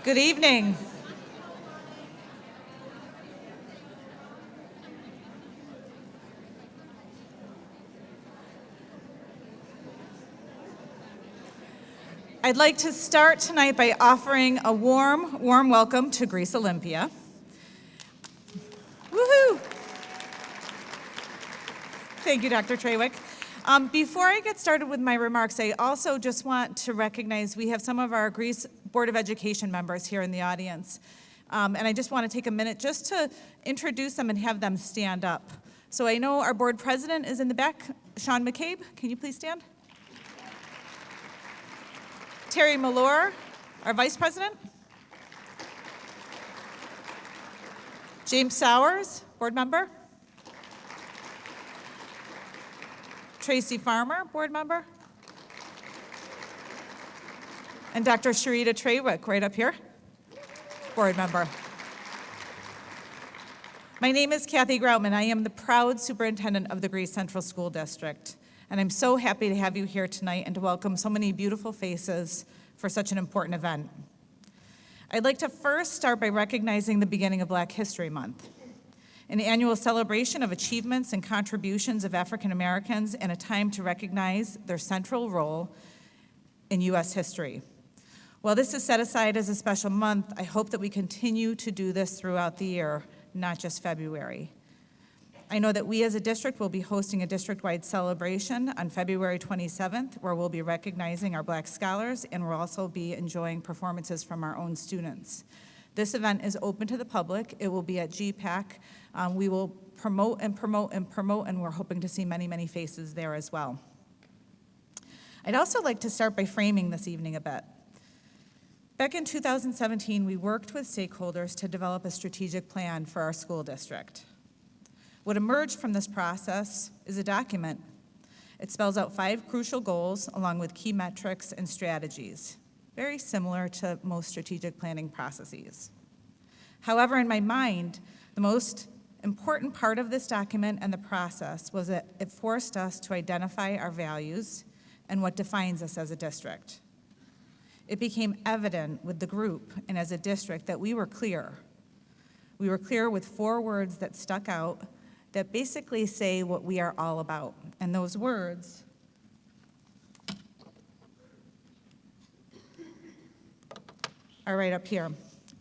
Good evening. I'd like to start tonight by offering a warm welcome to Greece Olympia. Woohoo! Thank you, Dr. Trawick. Before I get started with my remarks, I also just want to recognize we have some of our Greece Board of Education members here in the audience. And I just want to take a minute just to introduce them and have them stand up. So I know our board president is in the back, Sean McCabe. Can you please stand? Terry Malore, our vice president. James Sowers, board member. Tracy Farmer, board member. And Dr. Sharita Trawick, right up here, board member. My name is Kathy Groutman. I am the proud superintendent of the Greece Central School District. And I'm so happy to have you here tonight and to welcome so many beautiful faces for such an important event. I'd like to first start by recognizing the beginning of Black History Month, an annual celebration of achievements and contributions of African Americans and a time to recognize their central role in U.S. history. While this is set aside as a special month, I hope that we continue to do this throughout the year, not just February. I know that we as a district will be hosting a district-wide celebration on February 27th, where we'll be recognizing our Black scholars, and we'll also be enjoying performances from our own students. This event is open to the public. It will be at GPAC. We will promote, and we're hoping to see many, many faces there as well. I'd also like to start by framing this evening a bit. Back in 2017, we worked with stakeholders to develop a strategic plan for our school district. What emerged from this process is a document. It spells out 5 crucial goals along with key metrics and strategies, very similar to most strategic planning processes. However, in my mind, the most important part of this document and the process was that it forced us to identify our values and what defines us as a district. It became evident with the group and as a district that we were clear. We were clear with 4 words that stuck out that basically say what we are all about. And those words are right up here: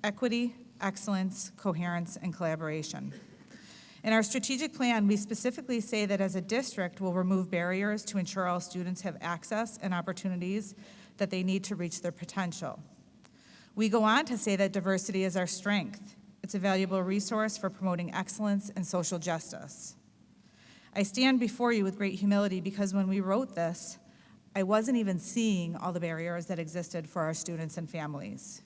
equity, excellence, coherence, and collaboration. In our strategic plan, we specifically say that as a district, we'll remove barriers to ensure all students have access and opportunities that they need to reach their potential. We go on to say that diversity is our strength. It's a valuable resource for promoting excellence and social justice. I stand before you with great humility because when we wrote this, I wasn't even seeing all the barriers that existed for our students and families.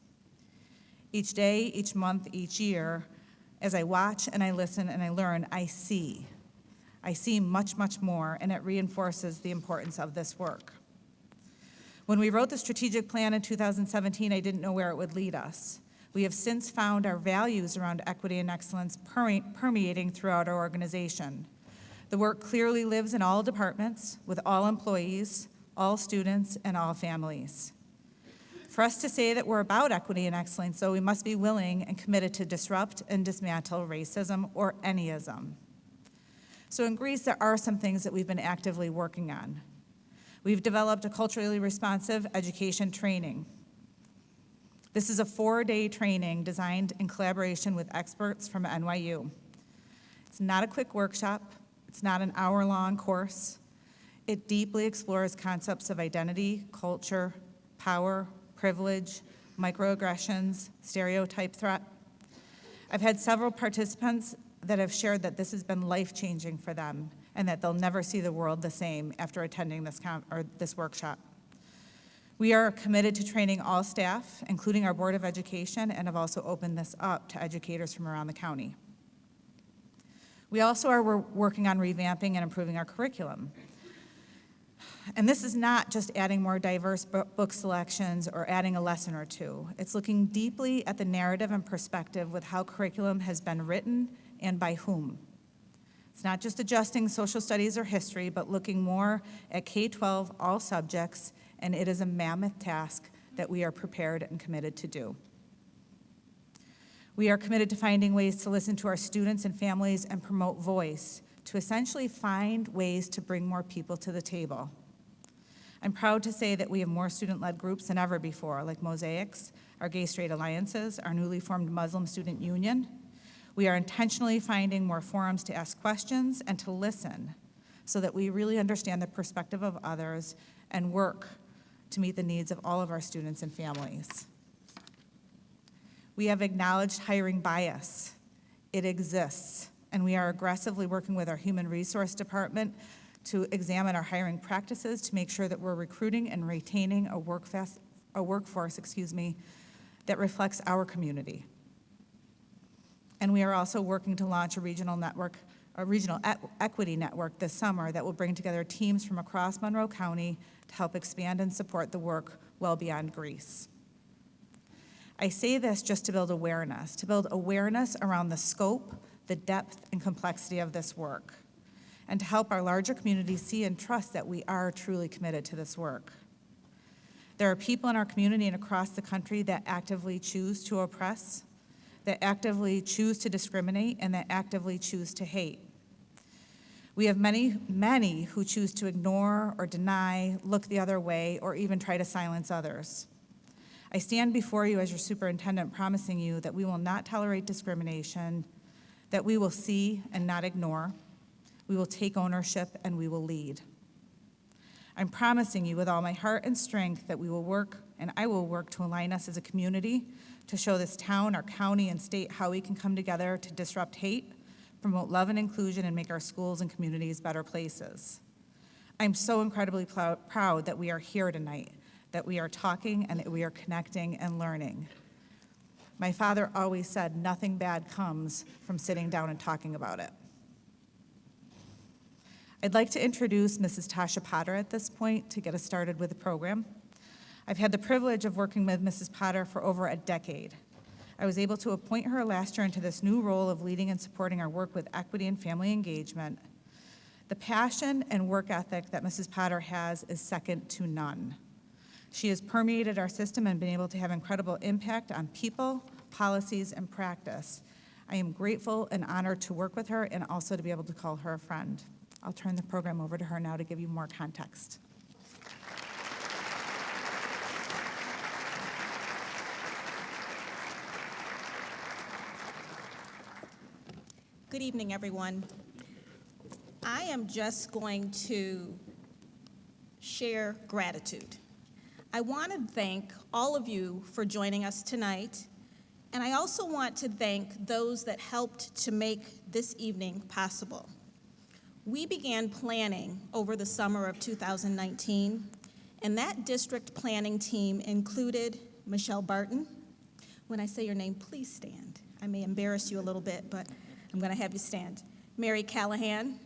Each day, each month, each year, as I watch and I listen and I learn, I see much, much more, and it reinforces the importance of this work. When we wrote the strategic plan in 2017, I didn't know where it would lead us. We have since found our values around equity and excellence permeating throughout our organization. The work clearly lives in all departments, with all employees, all students, and all families. For us to say that we're about equity and excellence, though, we must be willing and committed to disrupt and dismantle racism or anyism. So in Greece, there are some things that we've been actively working on. We've developed a culturally responsive education training. This is a 4-day training designed in collaboration with experts from NYU. It's not a quick workshop. It's not an hour-long course. It deeply explores concepts of identity, culture, power, privilege, microaggressions, stereotype threat. I've had several participants that have shared that this has been life-changing for them and that they'll never see the world the same after attending this workshop. We are committed to training all staff, including our Board of Education, and have also opened this up to educators from around the county. We also are working on revamping and improving our curriculum. And this is not just adding more diverse book selections or adding a lesson or two. It's looking deeply at the narrative and perspective with how curriculum has been written and by whom. It's not just adjusting social studies or history, but looking more at K-12, all subjects, and it is a mammoth task that we are prepared and committed to do. We are committed to finding ways to listen to our students and families and promote voice, to essentially find ways to bring more people to the table. I'm proud to say that we have more student-led groups than ever before, like Mosaics, our Gay Straight Alliances, our newly formed Muslim Student Union. We are intentionally finding more forums to ask questions and to listen so that we really understand the perspective of others and work to meet the needs of all of our students and families. We have acknowledged hiring bias. It exists, and we are aggressively working with our Human Resource Department to examine our hiring practices to make sure that we're recruiting and retaining a workforce that reflects our community. And we are also working to launch a regional equity network this summer that will bring together teams from across Monroe County to help expand and support the work well beyond Greece. I say this just to build awareness around the scope, the depth, and complexity of this work, and to help our larger community see and trust that we are truly committed to this work. There are people in our community and across the country that actively choose to oppress, that actively choose to discriminate, and that actively choose to hate. We have many who choose to ignore or deny, look the other way, or even try to silence others. I stand before you as your superintendent promising you that we will not tolerate discrimination, that we will see and not ignore, we will take ownership, and we will lead. I'm promising you with all my heart and strength that we will work, and I will work to align us as a community to show this town, our county, and state how we can come together to disrupt hate, promote love and inclusion, and make our schools and communities better places. I'm so incredibly proud that we are here tonight, that we are talking and that we are connecting and learning. My father always said nothing bad comes from sitting down and talking about it. I'd like to introduce Mrs. Tasha Potter at this point to get us started with the program. I've had the privilege of working with Mrs. Potter for over a decade. I was able to appoint her last year into this new role of leading and supporting our work with equity and family engagement. The passion and work ethic that Mrs. Potter has is second to none. She has permeated our system and been able to have incredible impact on people, policies, and practice. I am grateful and honored to work with her and also to be able to call her a friend. I'll turn the program over to her now to give you more context. Good evening, everyone. I am just going to share gratitude. I want to thank all of you for joining us tonight, and I also want to thank those that helped to make this evening possible. We began planning over the summer of 2019, and that district planning team included Michelle Barton. When I say your name, please stand. I may embarrass you a little bit, but I'm going to have you stand. Mary Callahan.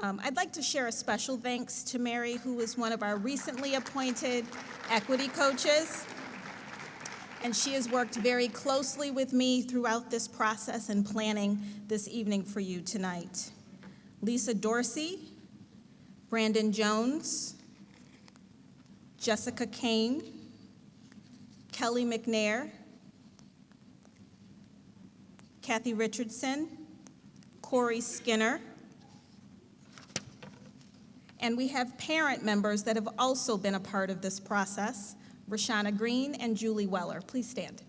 I'd like to share a special thanks to Mary, who is one of our recently appointed equity coaches, and she has worked very closely with me throughout this process and planning this evening for you tonight. Lisa Dorsey, Brandon Jones, Jessica Kane, Kelly McNair, Kathy Richardson, Corey Skinner, and we have parent members that have also been a part of this process, Rashana Green and Julie Weller. Please stand.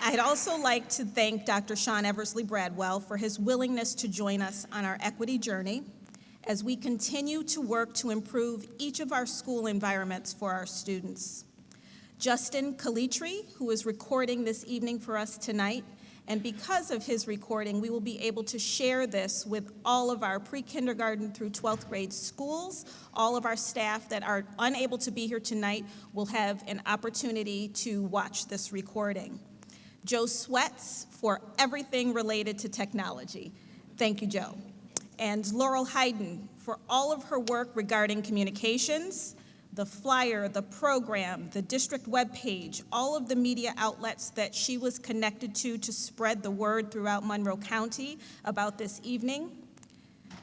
I'd also like to thank Dr. Sean Eversley Bradwell for his willingness to join us on our equity journey as we continue to work to improve each of our school environments for our students. Justin Calitri, who is recording this evening for us tonight, and because of his recording, we will be able to share this with all of our pre-kindergarten through 12th grade schools. All of our staff that are unable to be here tonight will have an opportunity to watch this recording. Joe Sweats for everything related to technology. Thank you, Joe. And Laurel Hayden for all of her work regarding communications, the flyer, the program, the district webpage, all of the media outlets that she was connected to spread the word throughout Monroe County about this evening.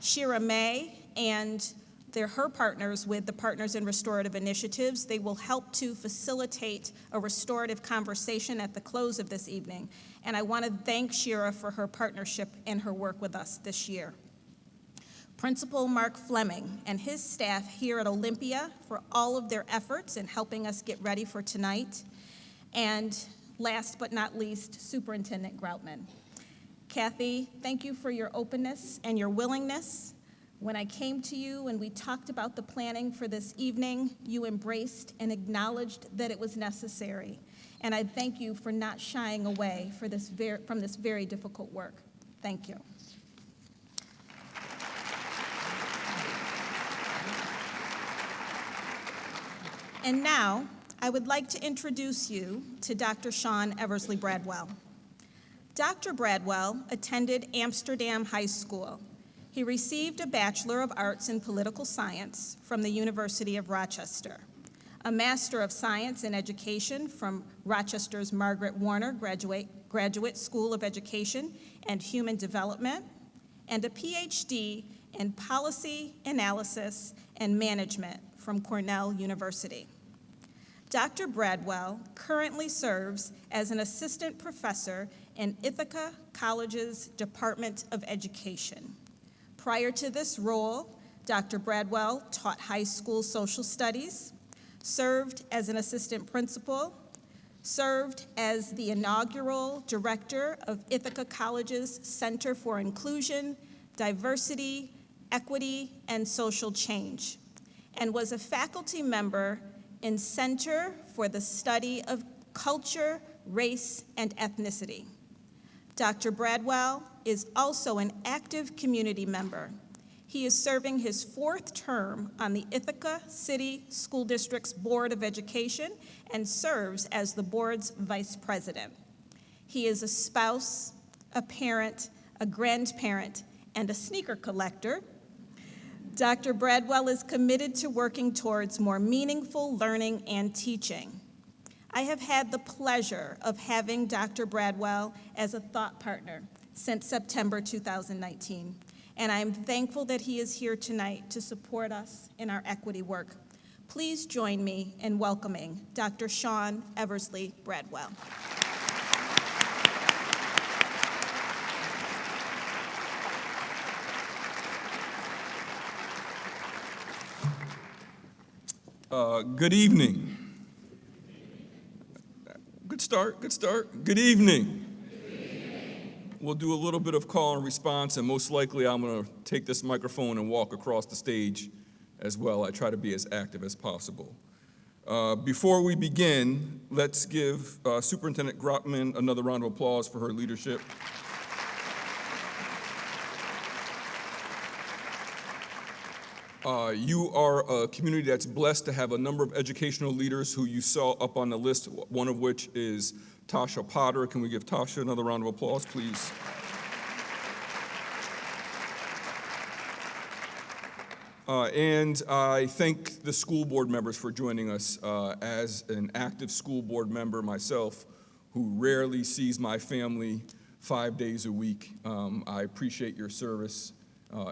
Shira May and They're her partners with the Partners in Restorative Initiatives. They will help to facilitate a restorative conversation at the close of this evening. And I want to thank Shira for her partnership and her work with us this year. Principal Mark Fleming and his staff here at Olympia for all of their efforts in helping us get ready for tonight. And last but not least, Superintendent Groutman. Kathy, thank you for your openness and your willingness. When I came to you and we talked about the planning for this evening, you embraced and acknowledged that it was necessary. And I thank you for not shying away from this very difficult work. Thank you. And now, I would like to introduce you to Dr. Sean Eversley Bradwell. Dr. Bradwell attended Amsterdam High School. He received a Bachelor of Arts in Political Science from the University of Rochester, a Master of Science in Education from Rochester's Margaret Warner Graduate School of Education and Human Development, and a PhD in Policy Analysis and Management from Cornell University. Dr. Bradwell currently serves as an assistant professor in Ithaca College's Department of Education. Prior to this role, Dr. Bradwell taught high school social studies, served as an assistant principal, served as the inaugural director of Ithaca College's Center for Inclusion, Diversity, Equity, and Social Change, and was a faculty member in Center for the Study of Culture, Race, and Ethnicity. Dr. Bradwell is also an active community member. He is serving his 4th term on the Ithaca City School District's Board of Education and serves as the board's vice president. He is a spouse, a parent, a grandparent, and a sneaker collector. Dr. Bradwell is committed to working towards more meaningful learning and teaching. I have had the pleasure of having Dr. Bradwell as a thought partner since September 2019, and I am thankful that he is here tonight to support us in our equity work. Please join me in welcoming Dr. Sean Eversley Bradwell. Good evening. Good start, good start. Good evening. We'll do a little bit of call and response, and most likely I'm going to take this microphone and walk across the stage as well. I try to be as active as possible. Before we begin, let's give Superintendent Groutman another round of applause for her leadership. You are a community that's blessed to have a number of educational leaders who you saw up on the list, one of which is Tasha Potter. Can we give Tasha another round of applause, please? And I thank the school board members for joining us. As an active school board member myself, who rarely sees my family 5 days a week, I appreciate your service.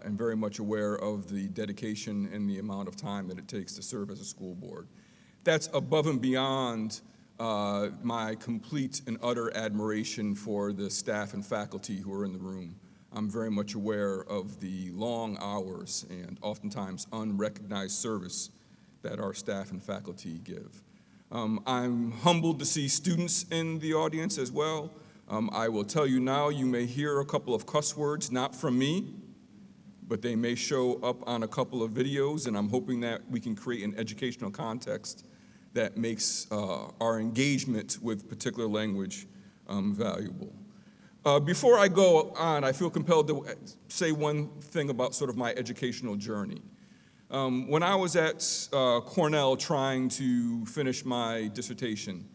And very much aware of the dedication and the amount of time that it takes to serve as a school board. That's above and beyond my complete and utter admiration for the staff and faculty who are in the room. I'm very much aware of the long hours and oftentimes unrecognized service that our staff and faculty give. I'm humbled to see students in the audience as well. I will tell you now, you may hear a couple of cuss words, not from me, but they may show up on a couple of videos, and I'm hoping that we can create an educational context that makes our engagement with particular language valuable. Before I go on, I feel compelled to say one thing about sort of my educational journey. When I was at Cornell trying to finish my dissertation,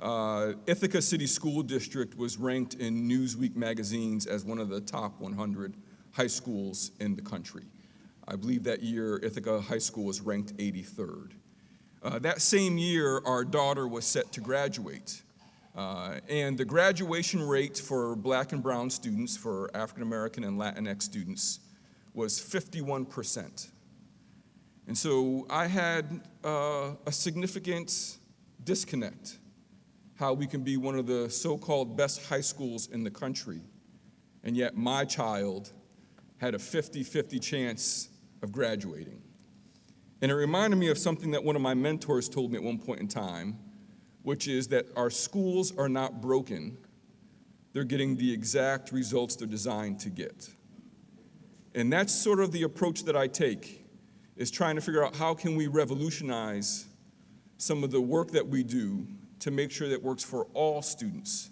Ithaca City School District was ranked in Newsweek magazines as one of the top 100 high schools in the country. I believe that year Ithaca High School was ranked 83rd. That same year, our daughter was set to graduate. And the graduation rate for Black and brown students, for African American and Latinx students, was 51%. And so I had a significant disconnect, how we can be one of the so-called best high schools in the country, and yet my child had a 50-50 chance of graduating. And it reminded me of something that one of my mentors told me at one point in time, which is that our schools are not broken. They're getting the exact results they're designed to get. And that's sort of the approach that I take, is trying to figure out how can we revolutionize some of the work that we do to make sure that it works for all students.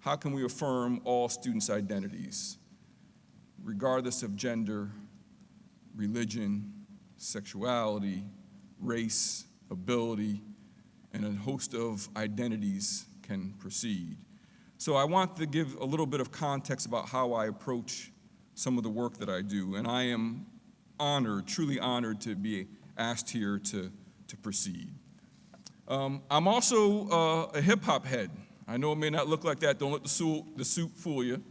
How can we affirm all students' identities, regardless of gender, religion, sexuality, race, ability, and a host of identities can proceed. So I want to give a little bit of context about how I approach some of the work that I do, and I am honored, truly honored to be asked here to proceed. I'm also a hip-hop head. I know it may not look like that. Don't let the suit fool you.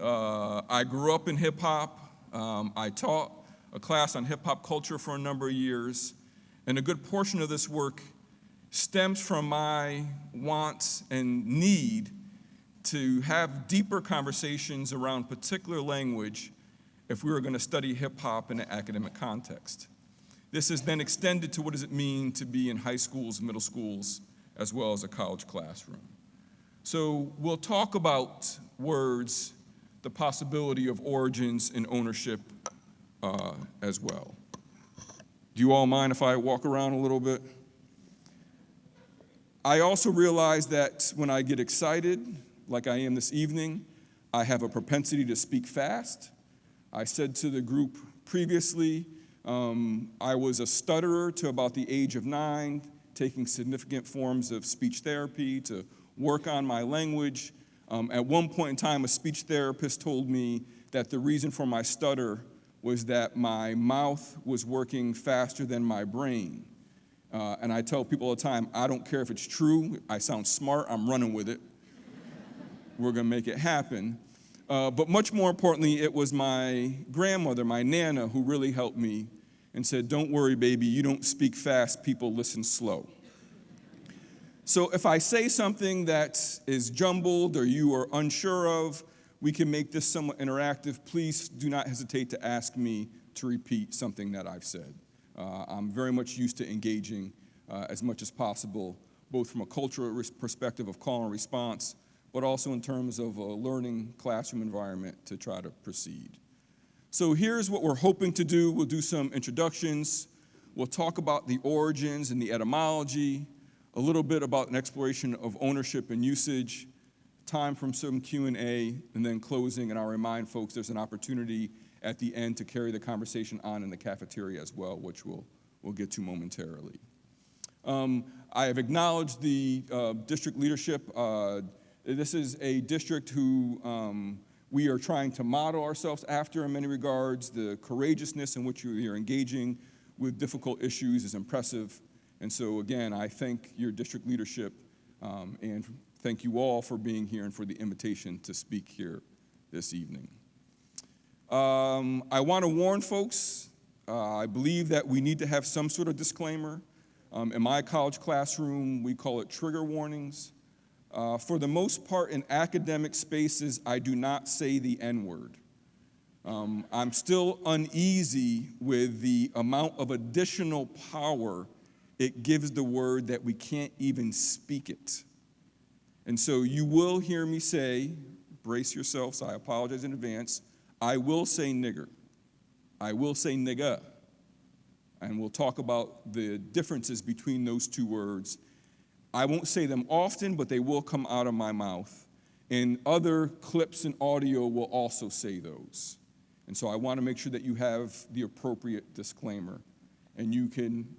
I grew up in hip-hop. I taught a class on hip-hop culture for a number of years, and a good portion of this work stems from my wants and need to have deeper conversations around particular language if we were going to study hip-hop in an academic context. This has then extended to what does it mean to be in high schools, middle schools, as well as a college classroom. So we'll talk about words, the possibility of origins and ownership as well. Do you all mind if I walk around a little bit? I also realize that when I get excited, like I am this evening, I have a propensity to speak fast. I said to the group previously, I was a stutterer to about the age of 9, taking significant forms of speech therapy to work on my language. At one point in time, a speech therapist told me that the reason for my stutter was that my mouth was working faster than my brain. And I tell people all the time, I don't care if it's true, I sound smart, I'm running with it. We're gonna make it happen. But much more importantly, it was my grandmother, my Nana, who really helped me and said, don't worry, baby, you don't speak fast, people listen slow. So if I say something that is jumbled or you are unsure of, we can make this somewhat interactive. Please do not hesitate to ask me to repeat something that I've said. I'm very much used to engaging as much as possible, both from a cultural perspective of call and response, but also in terms of a learning classroom environment to try to proceed. So here's what we're hoping to do. We'll do some introductions. We'll talk about the origins and the etymology, a little bit about an exploration of ownership and usage, time from some Q&A, and then closing. And I'll remind folks there's an opportunity at the end to carry the conversation on in the cafeteria as well, which we'll get to momentarily. I have acknowledged the district leadership. This is a district who we are trying to model ourselves after in many regards. The courageousness in which you are engaging with difficult issues is impressive. And so again, I thank your district leadership and thank you all for being here and for the invitation to speak here this evening. I want to warn folks, I believe that we need to have some sort of disclaimer. In my college classroom, we call it trigger warnings. For the most part, in academic spaces, I do not say the N-word. I'm still uneasy with the amount of additional power it gives the word that we can't even speak it. And so you will hear me say, brace yourselves, I apologize in advance, I will say nigger. I will say nigga. And we'll talk about the differences between those two words. I won't say them often, but they will come out of my mouth. And other clips and audio will also say those. And so I want to make sure that you have the appropriate disclaimer. And you can,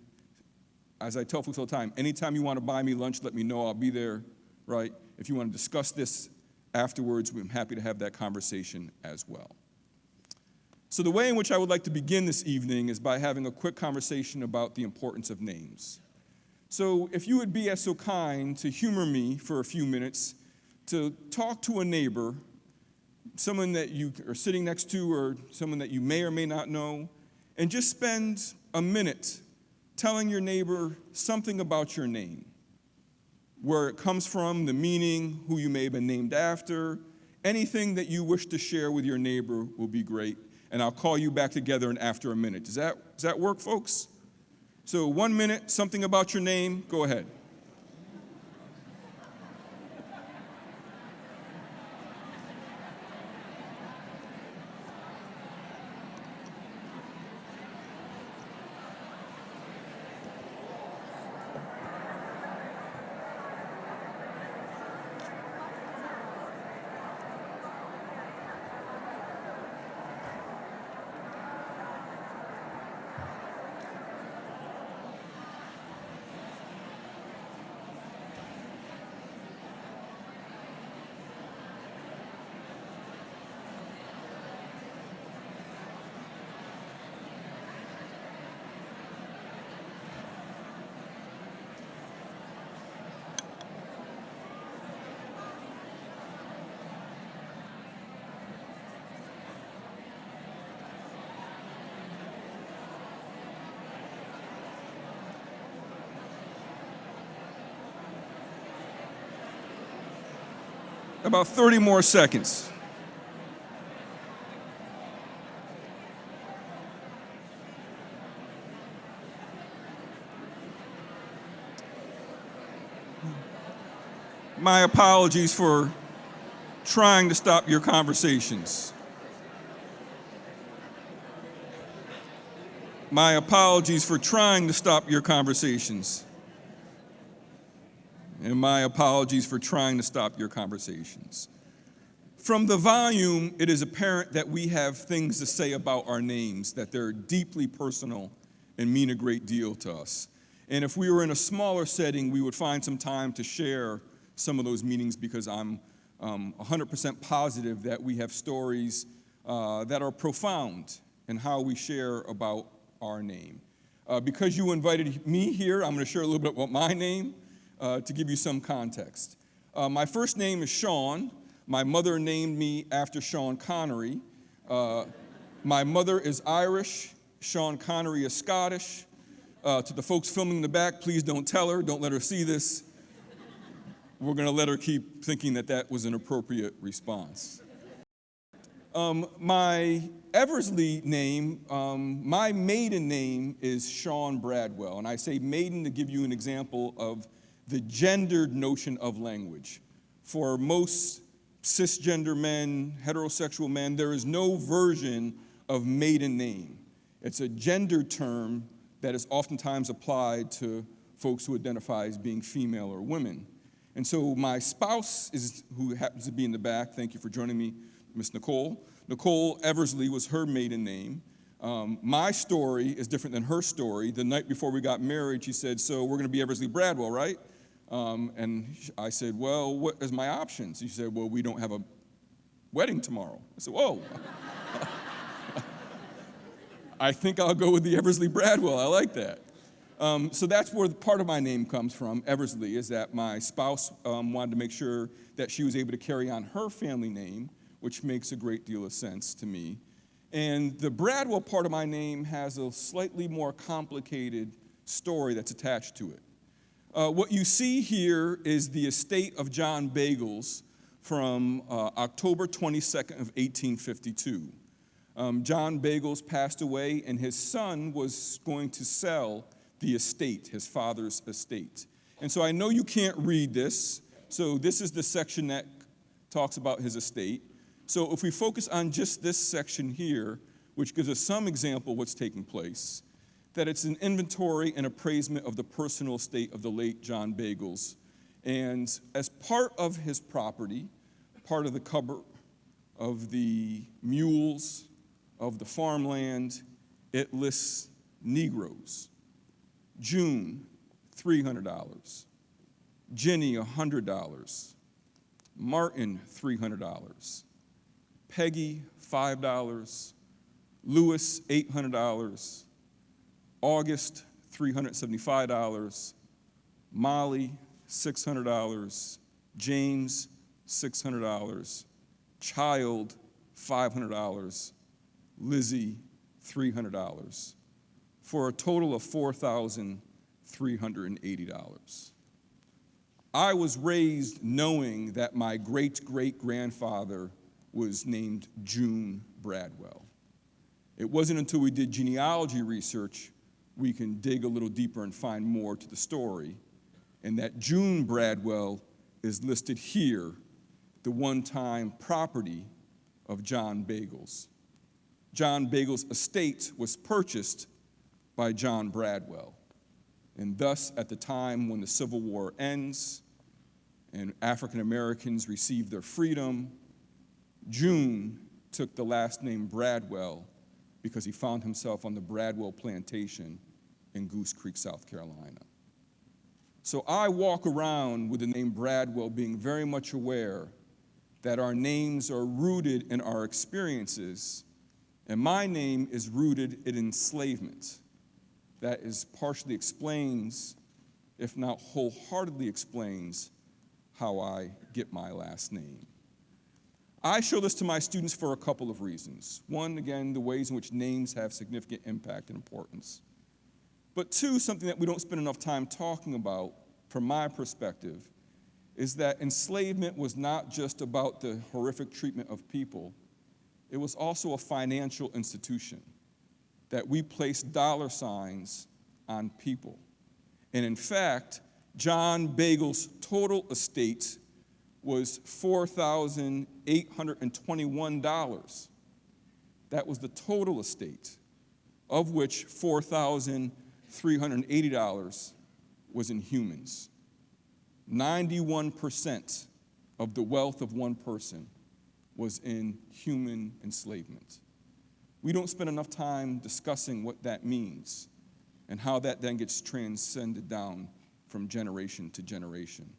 as I tell folks all the time, anytime you want to buy me lunch, let me know, I'll be there, right? If you want to discuss this afterwards, I'm happy to have that conversation as well. So the way in which I would like to begin this evening is by having a quick conversation about the importance of names. So if you would be as so kind to humor me for a few minutes, to talk to a neighbor, someone that you are sitting next to or someone that you may or may not know, and just spend a minute telling your neighbor something about your name, where it comes from, the meaning, who you may have been named after. Anything that you wish to share with your neighbor will be great, and I'll call you back together in after a minute. Does that work, folks? So 1 minute, something about your name, go ahead. About 30 more seconds. My apologies for trying to stop your conversations. My apologies for trying to stop your conversations. And my apologies for trying to stop your conversations. From the volume, it is apparent that we have things to say about our names, that they're deeply personal and mean a great deal to us. And if we were in a smaller setting, we would find some time to share some of those meanings, because I'm 100% positive that we have stories that are profound in how we share about our name. Because you invited me here, I'm going to share a little bit about my name. To give you some context. My first name is Sean. My mother named me after Sean Connery. My mother is Irish. Sean Connery is Scottish. To the folks filming in the back, please don't tell her, don't let her see this. We're going to let her keep thinking that that was an appropriate response. My Eversley name, my maiden name is Sean Bradwell, and I say maiden to give you an example of the gendered notion of language. For most cisgender men, heterosexual men, there is no version of maiden name. It's a gendered term that is oftentimes applied to folks who identify as being female or women. And so my spouse, who happens to be in the back, thank you for joining me, Miss Nicole. Nicole Eversley was her maiden name. My story is different than her story. The night before we got married, she said, "So we're going to be Eversley Bradwell, right?" And I said, "Well, what is my options?" She said, "Well, we don't have a wedding tomorrow." I said, "Whoa." I think I'll go with the Eversley Bradwell. I like that. So that's where part of my name comes from, Eversley, is that my spouse wanted to make sure that she was able to carry on her family name, which makes a great deal of sense to me. And the Bradwell part of my name has a slightly more complicated story that's attached to it. What you see here is the estate of John Bagels from October 22nd of 1852. John Bagels passed away, and his son was going to sell the estate, his father's estate. And so I know you can't read this, so this is the section that talks about his estate. So if we focus on just this section here, which gives us some example of what's taking place, that it's an inventory and appraisement of the personal estate of the late John Bagels. And as part of his property, part of the cover of the mules, of the farmland, it lists Negroes. June, $300. Jenny, $100. Martin, $300. Peggy, $5. Louis, $800. August, $375. Molly, $600. James, $600. Child, $500. Lizzie, $300 for a total of $4,380. I was raised knowing that my great-great-grandfather was named June Bradwell. It wasn't until we did genealogy research we can dig a little deeper and find more to the story, and that June Bradwell is listed here, the one-time property of John Bagels. John Bagels' estate was purchased by John Bradwell, and thus, at the time when the Civil War ends and African Americans received their freedom, June took the last name Bradwell because he found himself on the Bradwell plantation in Goose Creek, South Carolina. So I walk around with the name Bradwell being very much aware that our names are rooted in our experiences, and my name is rooted in enslavement. That is partially explains, if not wholeheartedly explains, how I get my last name. I show this to my students for a couple of reasons. One, again, the ways in which names have significant impact and importance. But two, something that we don't spend enough time talking about, from my perspective, is that enslavement was not just about the horrific treatment of people, it was also a financial institution, that we placed dollar signs on people. And in fact, John Bagels' total estate was $4,821. That was the total estate, of which $4,380 was in humans. 91% of the wealth of one person was in human enslavement. We don't spend enough time discussing what that means and how that then gets transcended down from generation to generation.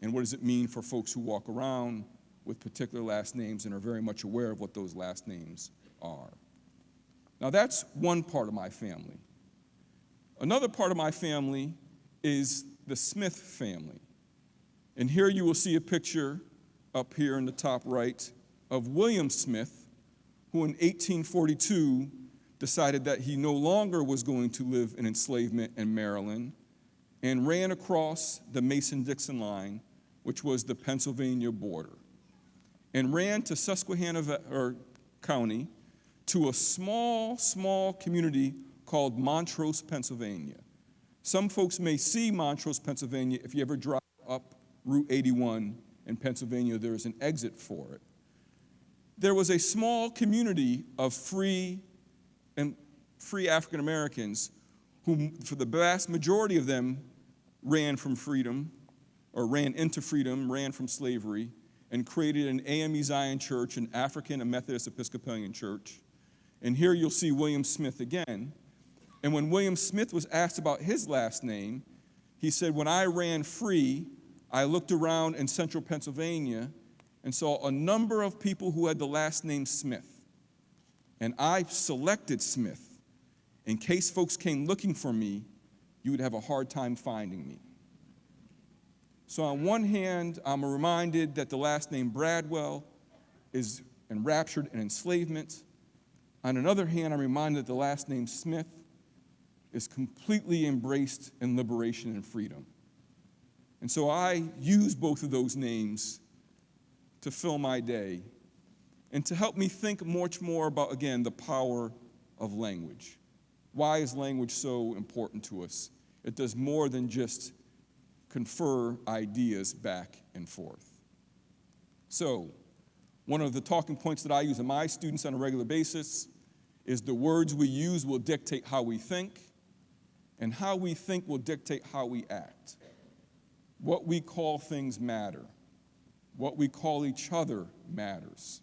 And what does it mean for folks who walk around with particular last names and are very much aware of what those last names are? Now, that's one part of my family. Another part of my family is the Smith family. And here you will see a picture up here in the top right of William Smith, who in 1842 decided that he no longer was going to live in enslavement in Maryland and ran across the Mason-Dixon line, which was the Pennsylvania border, and ran to Susquehanna County to a small community called Montrose, Pennsylvania. Some folks may see Montrose, Pennsylvania. If you ever drive up Route 81 in Pennsylvania, there is an exit for it. There was a small community of free African Americans who, for the vast majority of them, ran from freedom, or ran into freedom, ran from slavery, and created an AME Zion church, an African and Methodist Episcopalian church. And here you'll see William Smith again. And when William Smith was asked about his last name, he said, when I ran free, I looked around in central Pennsylvania and saw a number of people who had the last name Smith. And I selected Smith. In case folks came looking for me, you would have a hard time finding me. So on one hand, I'm reminded that the last name Bradwell is enraptured in enslavement. On another hand, I'm reminded that the last name Smith is completely embraced in liberation and freedom. And so I use both of those names to fill my day and to help me think much more about, again, the power of language. Why is language so important to us? It does more than just confer ideas back and forth. So, one of the talking points that I use in my students on a regular basis is the words we use will dictate how we think, and how we think will dictate how we act. What we call things matter. What we call each other matters.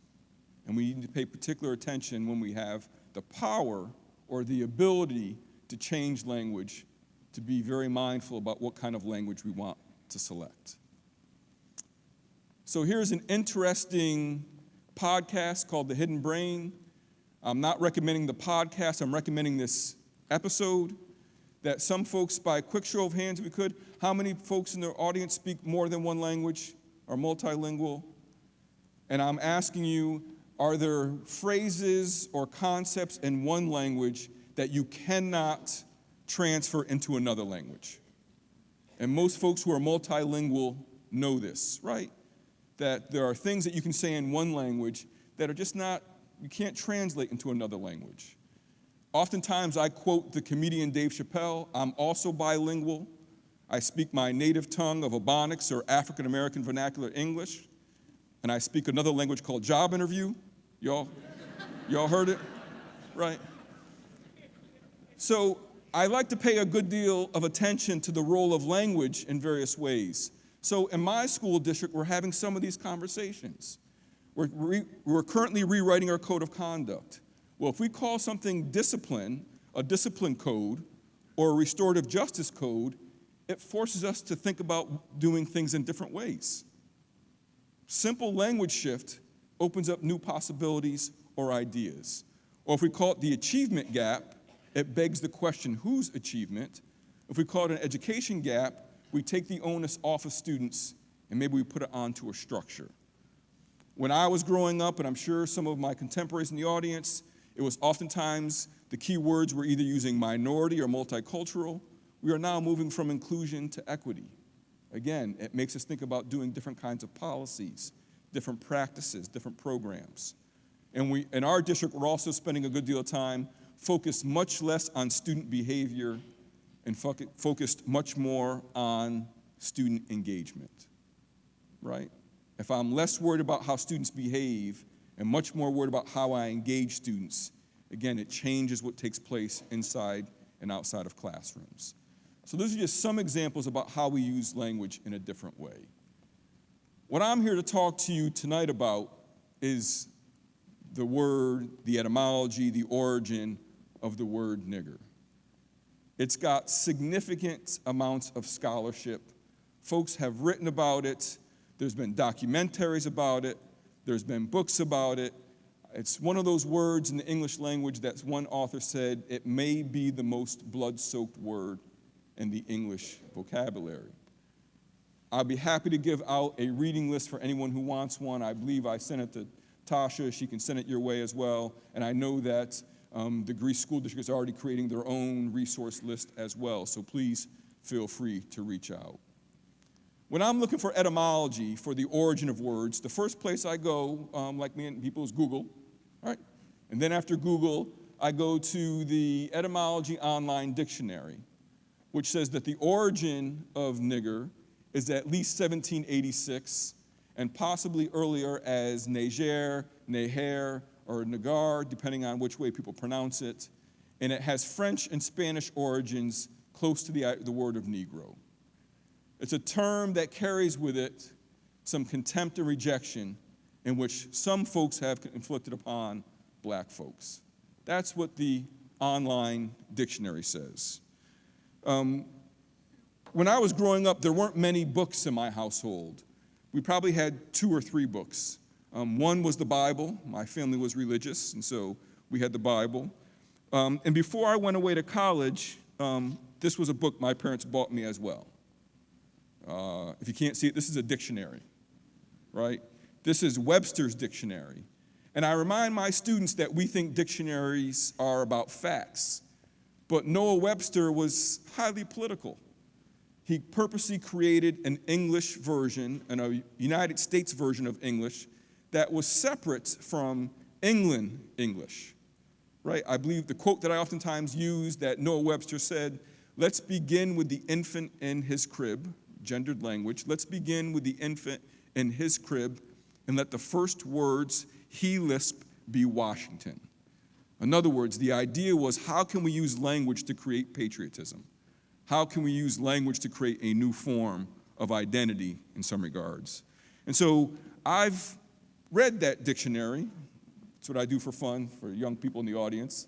And we need to pay particular attention when we have the power or the ability to change language, to be very mindful about what kind of language we want to select. So here's an interesting podcast called The Hidden Brain. I'm not recommending the podcast, I'm recommending this episode, that some folks, by a quick show of hands if we could, how many folks in the audience speak more than one language, are multilingual? And I'm asking you, are there phrases or concepts in one language that you cannot transfer into another language? And most folks who are multilingual know this, right? That there are things that you can say in one language that are just not, you can't translate into another language. Oftentimes I quote the comedian Dave Chappelle. I'm also bilingual. I speak my native tongue of Ebonics or African American vernacular English, and I speak another language called job interview. Y'all heard it? Right? So I like to pay a good deal of attention to the role of language in various ways. So in my school district, we're having some of these conversations. We're currently rewriting our code of conduct. Well, if we call something discipline, a discipline code, or a restorative justice code, it forces us to think about doing things in different ways. Simple language shift opens up new possibilities or ideas. Or if we call it the achievement gap, it begs the question, whose achievement? If we call it an education gap, we take the onus off of students and maybe we put it onto a structure. When I was growing up, and I'm sure some of my contemporaries in the audience, it was oftentimes the key words were either using minority or multicultural. We are now moving from inclusion to equity. Again, it makes us think about doing different kinds of policies, different practices, different programs. And in our district, we're also spending a good deal of time focused much less on student behavior and focused much more on student engagement, right? If I'm less worried about how students behave and much more worried about how I engage students, again, it changes what takes place inside and outside of classrooms. So those are just some examples about how we use language in a different way. What I'm here to talk to you tonight about is the word, the etymology, the origin of the word nigger. It's got significant amounts of scholarship. Folks have written about it. There's been documentaries about it. There's been books about it. It's one of those words in the English language that one author said, it may be the most blood-soaked word in the English vocabulary. I'll be happy to give out a reading list for anyone who wants one. I believe I sent it to Tasha. She can send it your way as well. And I know that the Greece School District is already creating their own resource list as well. So please feel free to reach out. When I'm looking for etymology for the origin of words, the first place I go, like many people, is Google. All right? And then after Google, I go to the Etymology Online Dictionary, which says that the origin of nigger is at least 1786, and possibly earlier as neger, neher, or nagar, depending on which way people pronounce it. And it has French and Spanish origins close to the word of Negro. It's a term that carries with it some contempt and rejection in which some folks have inflicted upon black folks. That's what the online dictionary says. When I was growing up, there weren't many books in my household. We probably had 2 or 3 books. One was the Bible. My family was religious, and so we had the Bible. And before I went away to college, this was a book my parents bought me as well. If you can't see it, this is a dictionary, right? This is Webster's dictionary. And I remind my students that we think dictionaries are about facts, but Noah Webster was highly political. He purposely created an English version and a United States version of English that was separate from England English, right? I believe the quote that I oftentimes use that Noah Webster said, let's begin with the infant in his crib, gendered language. Let's begin with the infant in his crib and let the first words he lisp be Washington. In other words, the idea was how can we use language to create patriotism? How can we use language to create a new form of identity in some regards? And so I've read that dictionary. That's what I do for fun for young people in the audience.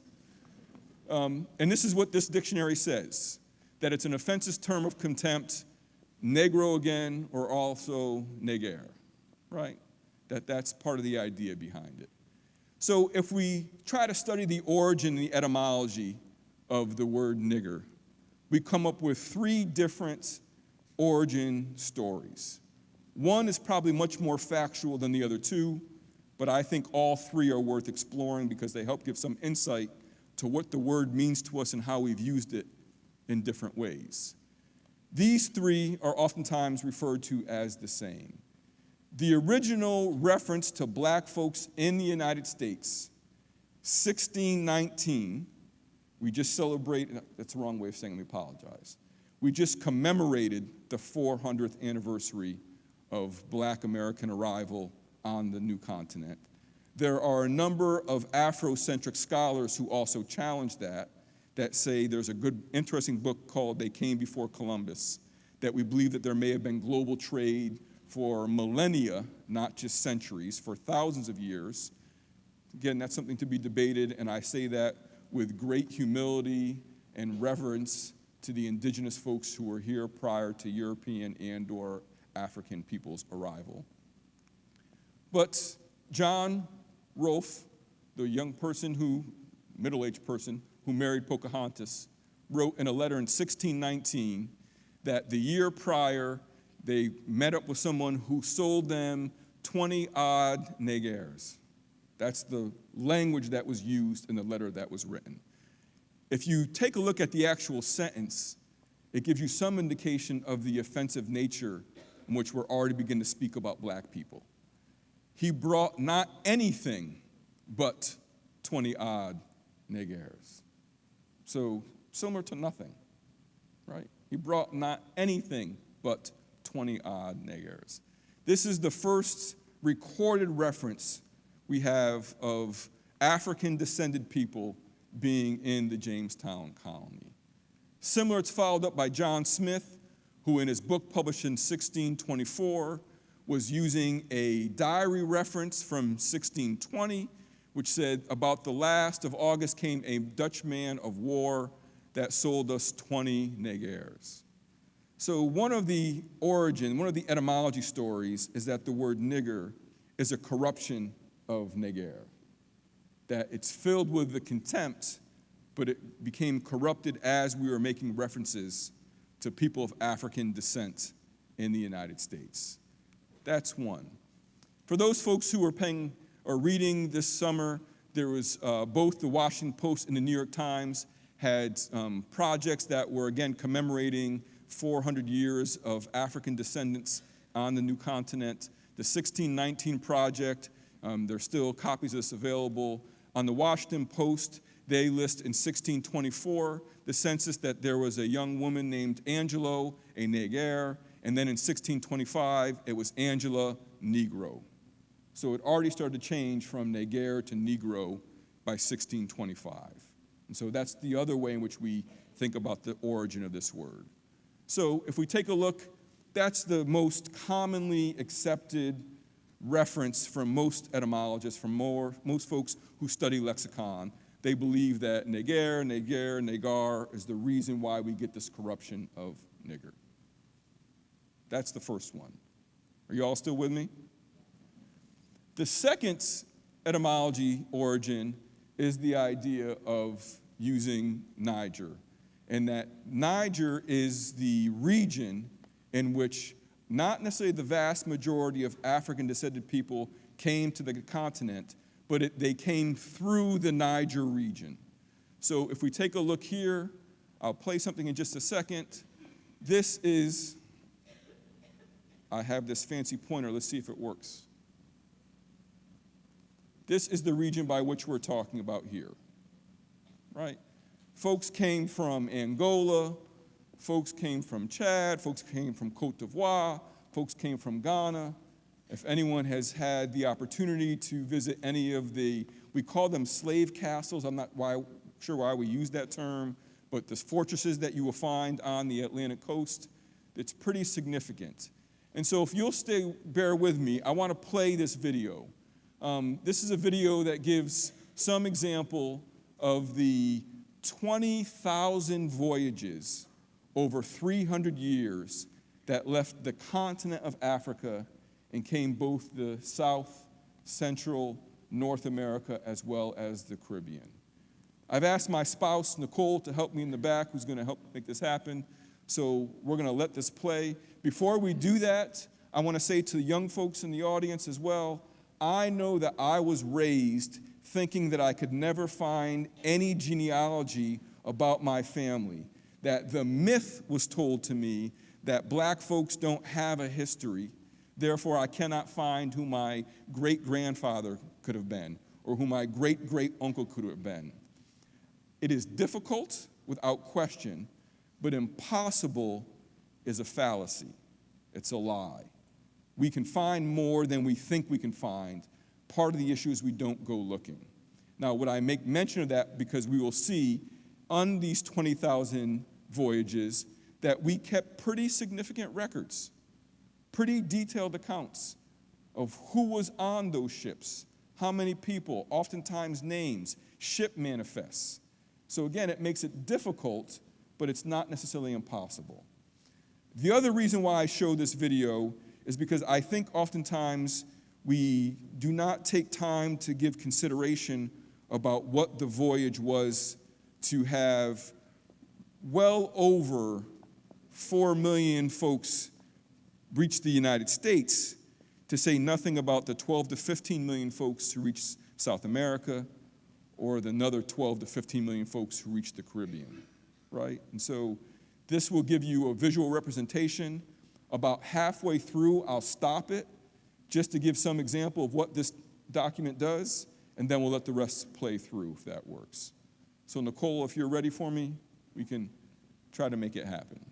And this is what this dictionary says, that it's an offensive term of contempt, negro again, or also neger, right? That's part of the idea behind it. So if we try to study the origin and the etymology of the word nigger, we come up with 3 different origin stories. One is probably much more factual than the other 2, but I think all three are worth exploring because they help give some insight to what the word means to us and how we've used it in different ways. These three are oftentimes referred to as the same. The original reference to black folks in the United States, 1619, we just celebrated, that's the wrong way of saying it, let me apologize. We just commemorated the 400th anniversary of black American arrival on the new continent. There are a number of Afrocentric scholars who also challenge that say there's a good, interesting book called They Came Before Columbus, that we believe that there may have been global trade for millennia, not just centuries, for thousands of years. Again, that's something to be debated, and I say that with great humility and reverence to the indigenous folks who were here prior to European and/or African people's arrival. But John Rolfe, the young person middle-aged person who married Pocahontas, wrote in a letter in 1619 that the year prior, they met up with someone who sold them 20-odd negers. That's the language that was used in the letter that was written. If you take a look at the actual sentence, it gives you some indication of the offensive nature in which we're already beginning to speak about black people. He brought not anything but 20-odd negers. So similar to nothing, right? He brought not anything but 20-odd negers. This is the first recorded reference we have of African-descended people being in the Jamestown colony. Similar, it's followed up by John Smith, who in his book published in 1624 was using a diary reference from 1620, which said, about the last of August came a Dutch man of war that sold us 20 negers. So one of the etymology stories is that the word nigger is a corruption of neger, that it's filled with the contempt, but it became corrupted as we were making references to people of African descent in the United States. That's one. For those folks who were reading this summer, there was both the Washington Post and the New York Times had projects that were, again, commemorating 400 years of African descendants on the new continent. The 1619 project, there's still copies of this available. On the Washington Post, they list in 1624 the census that there was a young woman named Angelo, a neger, and then in 1625, it was Angela Negro. So it already started to change from neger to Negro by 1625. And so that's the other way in which we think about the origin of this word. So if we take a look, that's the most commonly accepted reference from most etymologists, from most folks who study lexicon. They believe that neger, negar is the reason why we get this corruption of nigger. That's the first one. Are you all still with me? The second etymology origin is the idea of using Niger, and that Niger is the region in which not necessarily the vast majority of African-descended people came to the continent, but they came through the Niger region. So if we take a look here, I'll play something in just a second. This is, I have this fancy pointer, let's see if it works. This is the region by which we're talking about here, right? Folks came from Angola, folks came from Chad, folks came from Cote d'Ivoire, folks came from Ghana. If anyone has had the opportunity to visit any of we call them slave castles, I'm not sure why we use that term, but the fortresses that you will find on the Atlantic coast, it's pretty significant. And so if you'll bear with me, I want to play this video. This is a video that gives some example of the 20,000 voyages over 300 years that left the continent of Africa and came both the South, Central, North America, as well as the Caribbean. I've asked my spouse, Nicole, to help me in the back, who's going to help make this happen. So we're going to let this play. Before we do that, I want to say to the young folks in the audience as well, I know that I was raised thinking that I could never find any genealogy about my family, that the myth was told to me that black folks don't have a history, therefore I cannot find who my great-grandfather could have been or who my great-great-uncle could have been. It is difficult, without question, but impossible is a fallacy. It's a lie. We can find more than we think we can find. Part of the issue is we don't go looking. Now, would I make mention of that because we will see on these 20,000 voyages that we kept pretty significant records, pretty detailed accounts of who was on those ships, how many people, oftentimes names, ship manifests. So again, it makes it difficult, but it's not necessarily impossible. The other reason why I show this video is because I think oftentimes we do not take time to give consideration about what the voyage was to have well over 4 million folks reach the United States, to say nothing about the 12 to 15 million folks who reached South America, or the another 12 to 15 million folks who reached the Caribbean, right? And so this will give you a visual representation. About halfway through, I'll stop it just to give some example of what this document does, and then we'll let the rest play through if that works. So Nicole, if you're ready for me, we can try to make it happen.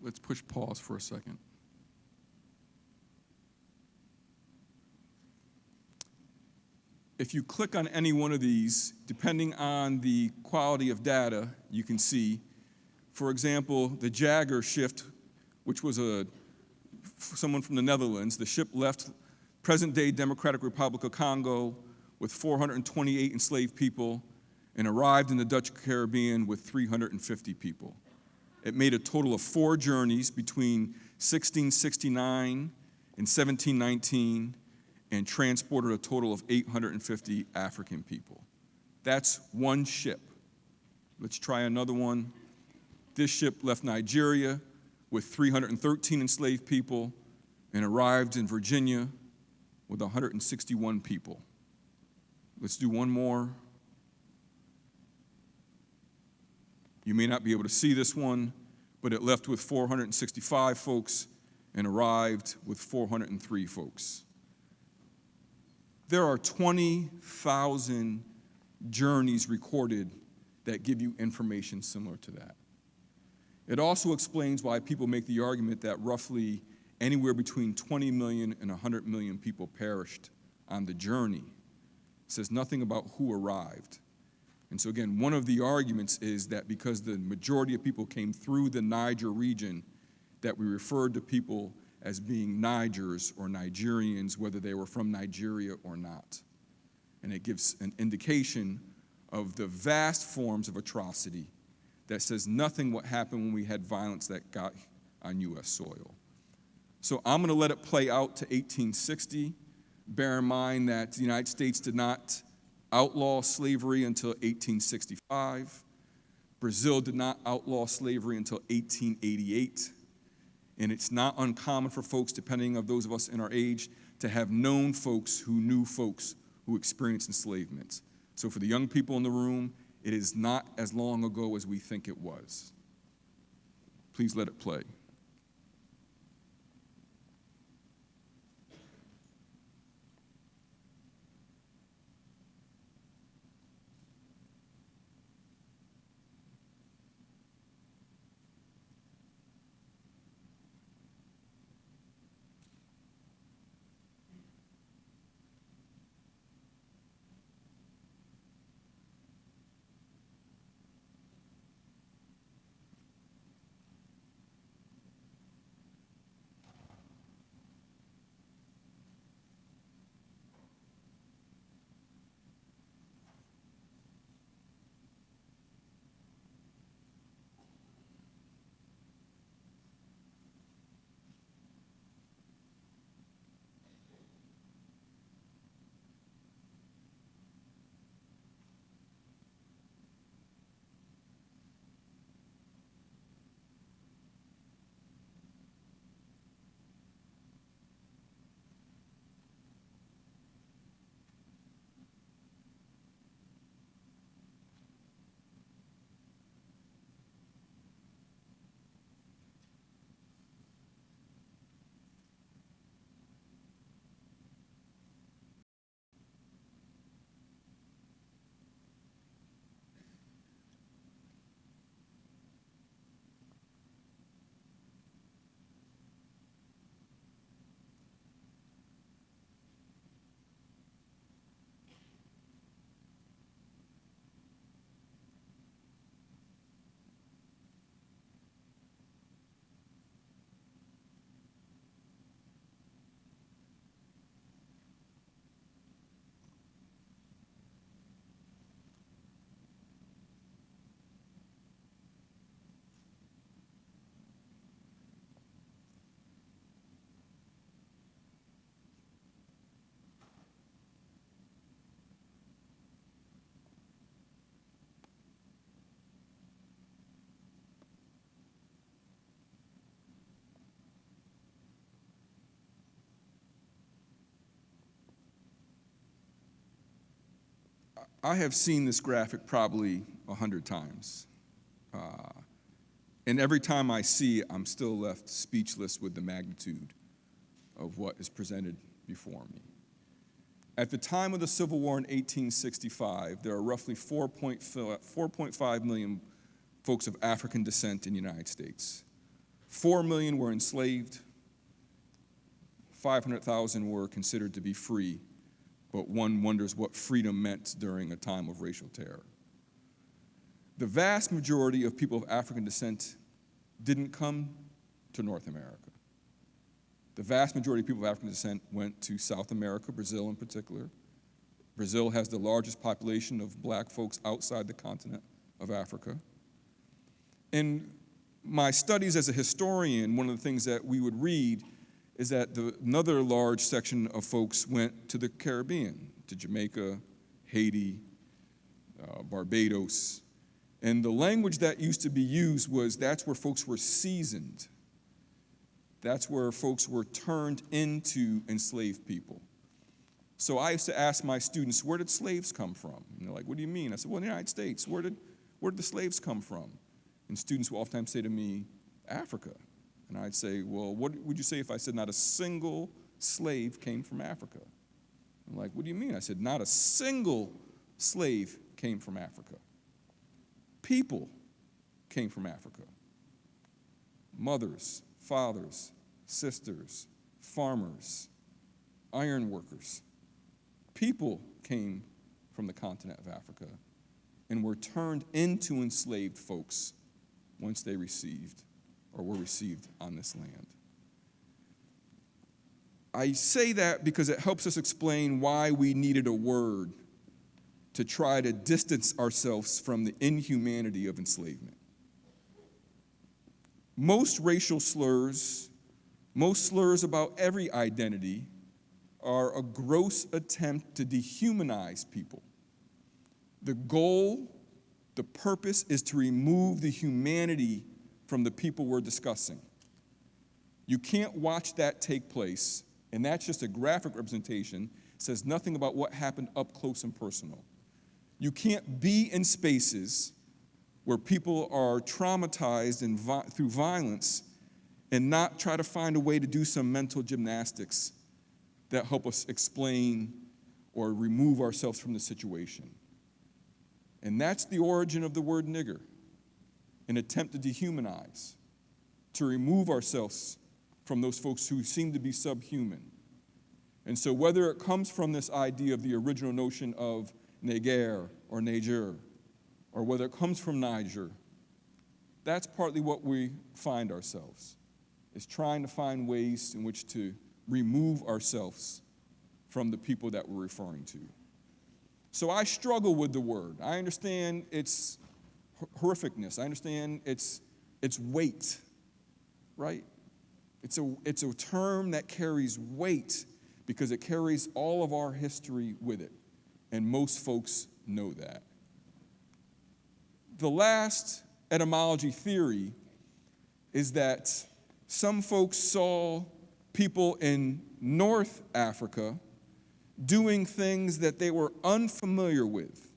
Let's push pause for a second. If you click on any one of these, depending on the quality of data, you can see, for example, the Jagger shift, which was someone from the Netherlands. The ship left present-day Democratic Republic of Congo with 428 enslaved people and arrived in the Dutch Caribbean with 350 people. It made a total of 4 journeys between 1669 and 1719 and transported a total of 850 African people. That's one ship. Let's try another one. This ship left Nigeria with 313 enslaved people and arrived in Virginia with 161 people. Let's do one more. You may not be able to see this one, but it left with 465 folks and arrived with 403 folks. There are 20,000 journeys recorded that give you information similar to that. It also explains why people make the argument that roughly anywhere between 20 million and 100 million people perished on the journey. It says nothing about who arrived. And so again, one of the arguments is that because the majority of people came through the Niger region, that we referred to people as being Nigers or Nigerians, whether they were from Nigeria or not. And it gives an indication of the vast forms of atrocity that says nothing what happened when we had violence that got on U.S. soil. So I'm going to let it play out to 1860. Bear in mind that the United States did not outlaw slavery until 1865. Brazil did not outlaw slavery until 1888. And it's not uncommon for folks, depending on those of us in our age, to have known folks who knew folks who experienced enslavement. So for the young people in the room, it is not as long ago as we think it was. Please let it play. I have seen this graphic probably 100 times. And every time I see it, I'm still left speechless with the magnitude of what is presented before me. At the time of the Civil War in 1865, there are roughly 4.5 million folks of African descent in the United States. 4 million were enslaved, 500,000 were considered to be free, but one wonders what freedom meant during a time of racial terror. The vast majority of people of African descent didn't come to North America. The vast majority of people of African descent went to South America, Brazil in particular. Brazil has the largest population of black folks outside the continent of Africa. In my studies as a historian, one of the things that we would read is that another large section of folks went to the Caribbean, to Jamaica, Haiti, Barbados. And the language that used to be used was that's where folks were seasoned. That's where folks were turned into enslaved people. So I used to ask my students, where did slaves come from? And they're like, what do you mean? I said, well, in the United States, where did the slaves come from? And students will oftentimes say to me, Africa. And I'd say, well, what would you say if I said not a single slave came from Africa? I'm like, what do you mean? I said, not a single slave came from Africa. People came from Africa. Mothers, fathers, sisters, farmers, iron workers. People came from the continent of Africa and were turned into enslaved folks once they received or were received on this land. I say that because it helps us explain why we needed a word to try to distance ourselves from the inhumanity of enslavement. Most racial slurs, most slurs about every identity, are a gross attempt to dehumanize people, The goal, the purpose is to remove the humanity from the people we're discussing. You can't watch that take place, and that's just a graphic representation. It says nothing about what happened up close and personal. You can't be in spaces where people are traumatized through violence and not try to find a way to do some mental gymnastics that help us explain or remove ourselves from the situation. And that's the origin of the word nigger, an attempt to dehumanize, to remove ourselves from those folks who seem to be subhuman. And so whether it comes from this idea of the original notion of neger or Niger, or whether it comes from Niger, that's partly what we find ourselves, is trying to find ways in which to remove ourselves from the people that we're referring to. So I struggle with the word. I understand its horrificness. I understand its weight, right? It's a term that carries weight because it carries all of our history with it, and most folks know that. The last etymology theory is that some folks saw people in North Africa doing things that they were unfamiliar with.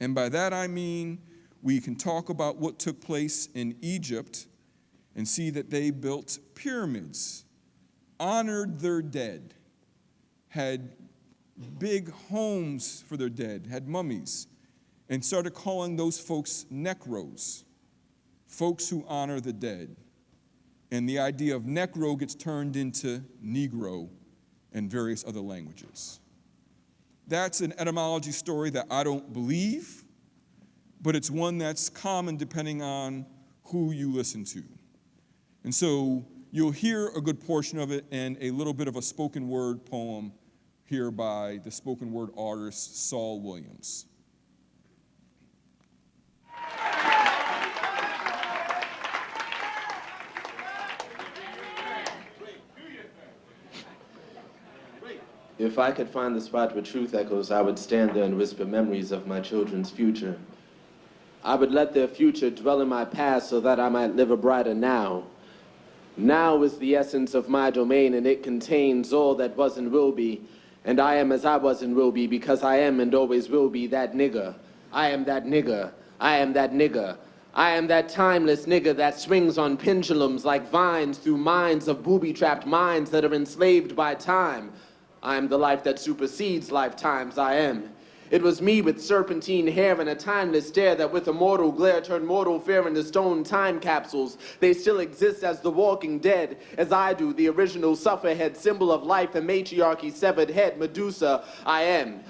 And by that I mean we can talk about what took place in Egypt and see that they built pyramids, honored their dead, had big homes for their dead, had mummies, and started calling those folks necros, folks who honor the dead. And the idea of necro gets turned into Negro and various other languages. That's an etymology story that I don't believe, but it's one that's common depending on who you listen to. And so you'll hear a good portion of it in a little bit of a spoken word poem here by the spoken word artist Saul Williams. If I could find the spot where truth echoes, I would stand there and whisper memories of my children's future. I would let their future dwell in my past so that I might live a brighter now. Now is the essence of my domain, and it contains all that was and will be. And I am as I was and will be, because I am and always will be that nigger. I am that nigger. I am that nigger. I am that timeless nigger that swings on pendulums like vines through minds of booby-trapped minds that are enslaved by time. I am the life that supersedes lifetimes, I am. It was me with serpentine hair and a timeless stare that with a mortal glare turned mortal fear into stone time capsules. They still exist as the walking dead, as I do, the original sufferhead, symbol of life and matriarchy, severed head, Medusa. I am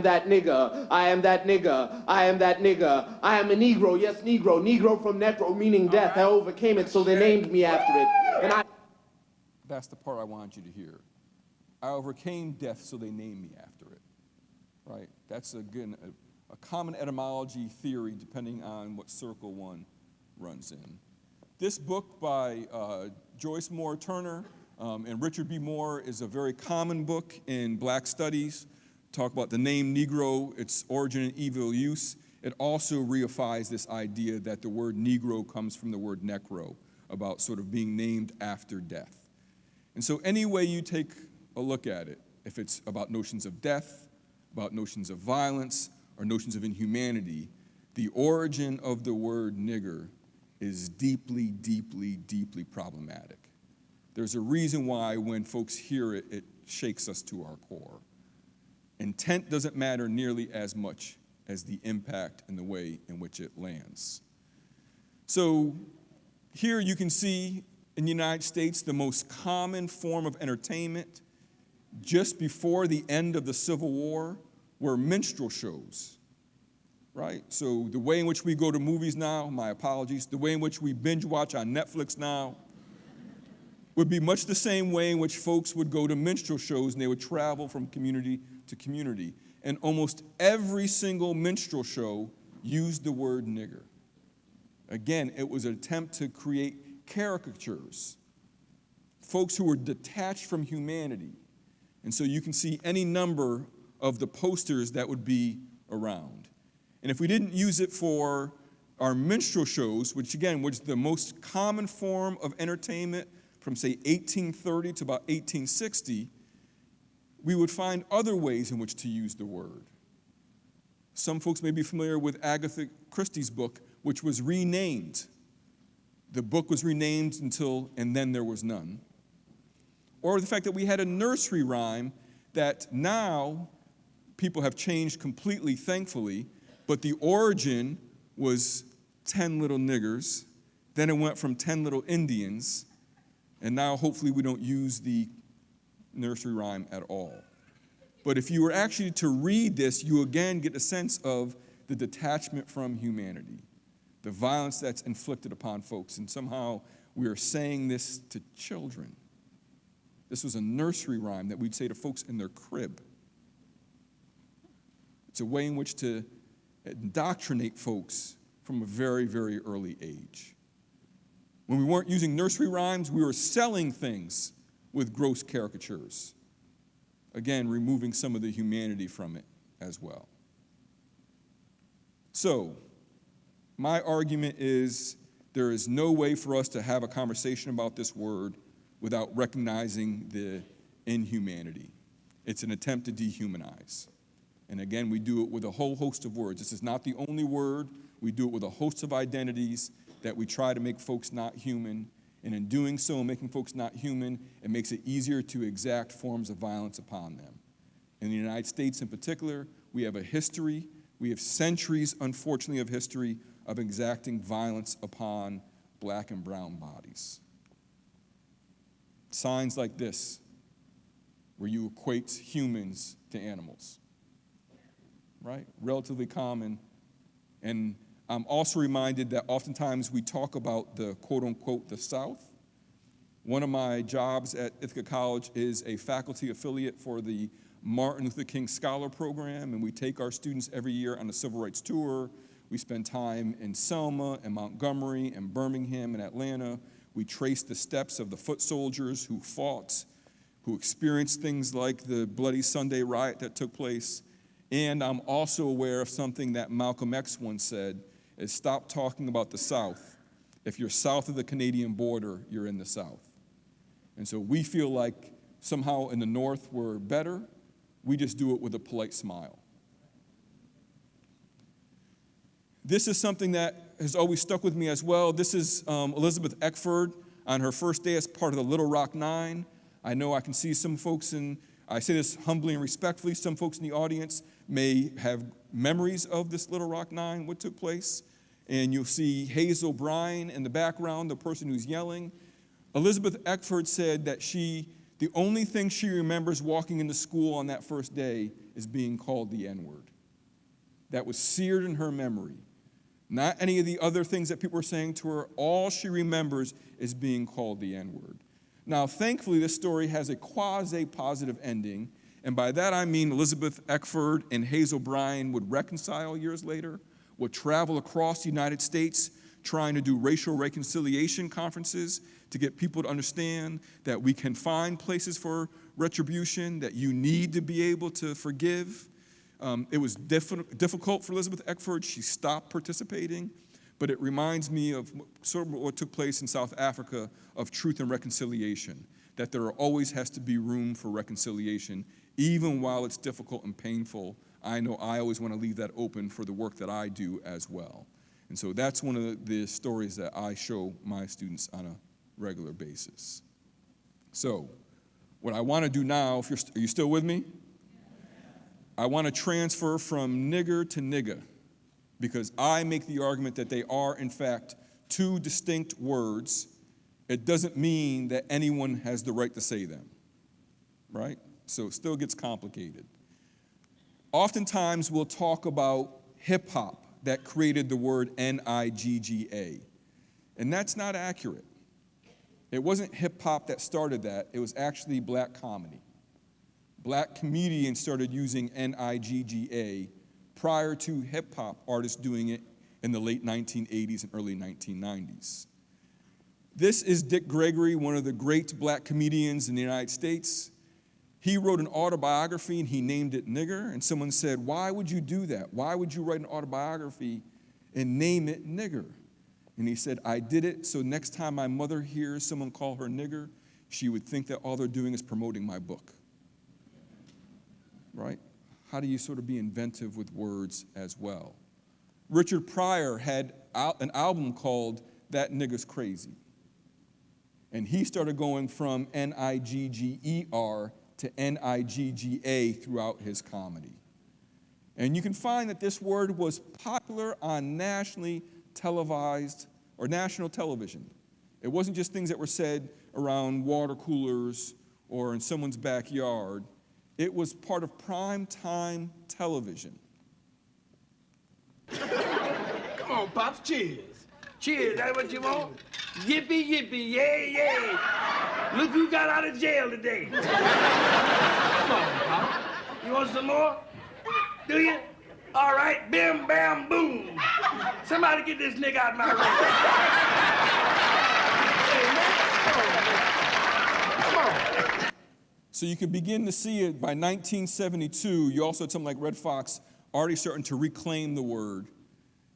that nigger. I am that nigger. I am that nigger. I am a Negro, yes, Negro. Negro from necro, meaning death. I overcame it, so they named me after it. And That's the part I want you to hear. I overcame death, so they named me after it, right? That's, again, a common etymology theory depending on what circle one runs in. This book by Joyce Moore Turner and Richard B. Moore is a very common book in Black studies. Talk about the name Negro, its origin and evil use. It also reifies this idea that the word Negro comes from the word necro, about sort of being named after death. And so any way you take a look at it, if it's about notions of death, about notions of violence, or notions of inhumanity, the origin of the word nigger is deeply, deeply, deeply problematic. There's a reason why when folks hear it, it shakes us to our core. Intent doesn't matter nearly as much as the impact and the way in which it lands. So here you can see in the United States the most common form of entertainment just before the end of the Civil War were minstrel shows, right? So the way in which we go to movies now, my apologies, the way in which we binge watch on Netflix now would be much the same way in which folks would go to minstrel shows and they would travel from community to community. And almost every single minstrel show used the word nigger. Again, it was an attempt to create caricatures, folks who were detached from humanity. And so you can see any number of the posters that would be around. And if we didn't use it for our minstrel shows, which again was the most common form of entertainment from say 1830 to about 1860, we would find other ways in which to use the word. Some folks may be familiar with Agatha Christie's book, which was renamed. The book was renamed until "And Then There Was None." Or the fact that we had a nursery rhyme that now people have changed completely, thankfully, but the origin was 10 little niggers, then it went from 10 little Indians, and now hopefully we don't use the nursery rhyme at all. But if you were actually to read this, you again get a sense of the detachment from humanity, the violence that's inflicted upon folks, and somehow we are saying this to children. This was a nursery rhyme that we'd say to folks in their crib. It's a way in which to indoctrinate folks from a very, very early age. When we weren't using nursery rhymes, we were selling things with gross caricatures. Again, removing some of the humanity from it as well. So, my argument is there is no way for us to have a conversation about this word without recognizing the inhumanity. It's an attempt to dehumanize. And again, we do it with a whole host of words. This is not the only word. We do it with a host of identities that we try to make folks not human. And in doing so, making folks not human, it makes it easier to exact forms of violence upon them. In the United States in particular, we have a history, we have centuries, unfortunately, of history of exacting violence upon black and brown bodies. Signs like this, where you equate humans to animals, right? Relatively common. And I'm also reminded that oftentimes we talk about the quote-unquote the South. One of my jobs at Ithaca College is a faculty affiliate for the Martin Luther King Scholar Program, and we take our students every year on a civil rights tour. We spend time in Selma and Montgomery and Birmingham and Atlanta. We trace the steps of the foot soldiers who fought, who experienced things like the Bloody Sunday riot that took place. And I'm also aware of something that Malcolm X once said, is stop talking about the South. If you're south of the Canadian border, you're in the South. And so we feel like somehow in the North we're better. We just do it with a polite smile. This is something that has always stuck with me as well. This is Elizabeth Eckford on her first day as part of the Little Rock Nine. I know I can see some folks I say this humbly and respectfully, some folks in the audience may have memories of this Little Rock Nine, what took place. And you'll see Hazel Bryan in the background, the person who's yelling. Elizabeth Eckford said that the only thing she remembers walking into school on that first day is being called the N-word. That was seared in her memory. Not any of the other things that people were saying to her. All she remembers is being called the N-word. Now, thankfully, this story has a quasi-positive ending, and by that I mean Elizabeth Eckford and Hazel Bryan would reconcile years later, would travel across the United States trying to do racial reconciliation conferences to get people to understand that we can find places for retribution, that you need to be able to forgive. It was difficult for Elizabeth Eckford. She stopped participating, but it reminds me of sort of what took place in South Africa of truth and reconciliation, that there always has to be room for reconciliation, even while it's difficult and painful. I know I always want to leave that open for the work that I do as well. And so that's one of the stories that I show my students on a regular basis. So what I want to do now, are you still with me? I want to transfer from nigger to nigga, because I make the argument that they are, in fact, two distinct words. It doesn't mean that anyone has the right to say them, right? So it still gets complicated. Oftentimes, we'll talk about hip-hop that created the word N-I-G-G-A, and that's not accurate. It wasn't hip-hop that started that. It was actually black comedy. Black comedians started using N-I-G-G-A prior to hip-hop artists doing it in the late 1980s and early 1990s. This is Dick Gregory, one of the great black comedians in the United States. He wrote an autobiography and he named it Nigger, and someone said, why would you do that? Why would you write an autobiography and name it Nigger? And he said, I did it so next time my mother hears someone call her nigger, she would think that all they're doing is promoting my book. Right? How do you sort of be inventive with words as well? Richard Pryor had an album called That Nigga's Crazy. And he started going from Nigger to Nigga throughout his comedy. And you can find that this word was popular on nationally televised or national television. It wasn't just things that were said around water coolers or in someone's backyard. It was part of prime time television. Come on, Pops, cheers. Cheers, that's what you want? Yippee, yippee, yay, yay. Look who got out of jail today. Come on, Pop. You want some more? Do you? All right, bim, bam, boom. Somebody get this nigga out of my room. Hey, man, come on. So you can begin to see it by 1972. You also had something like Red Fox already starting to reclaim the word.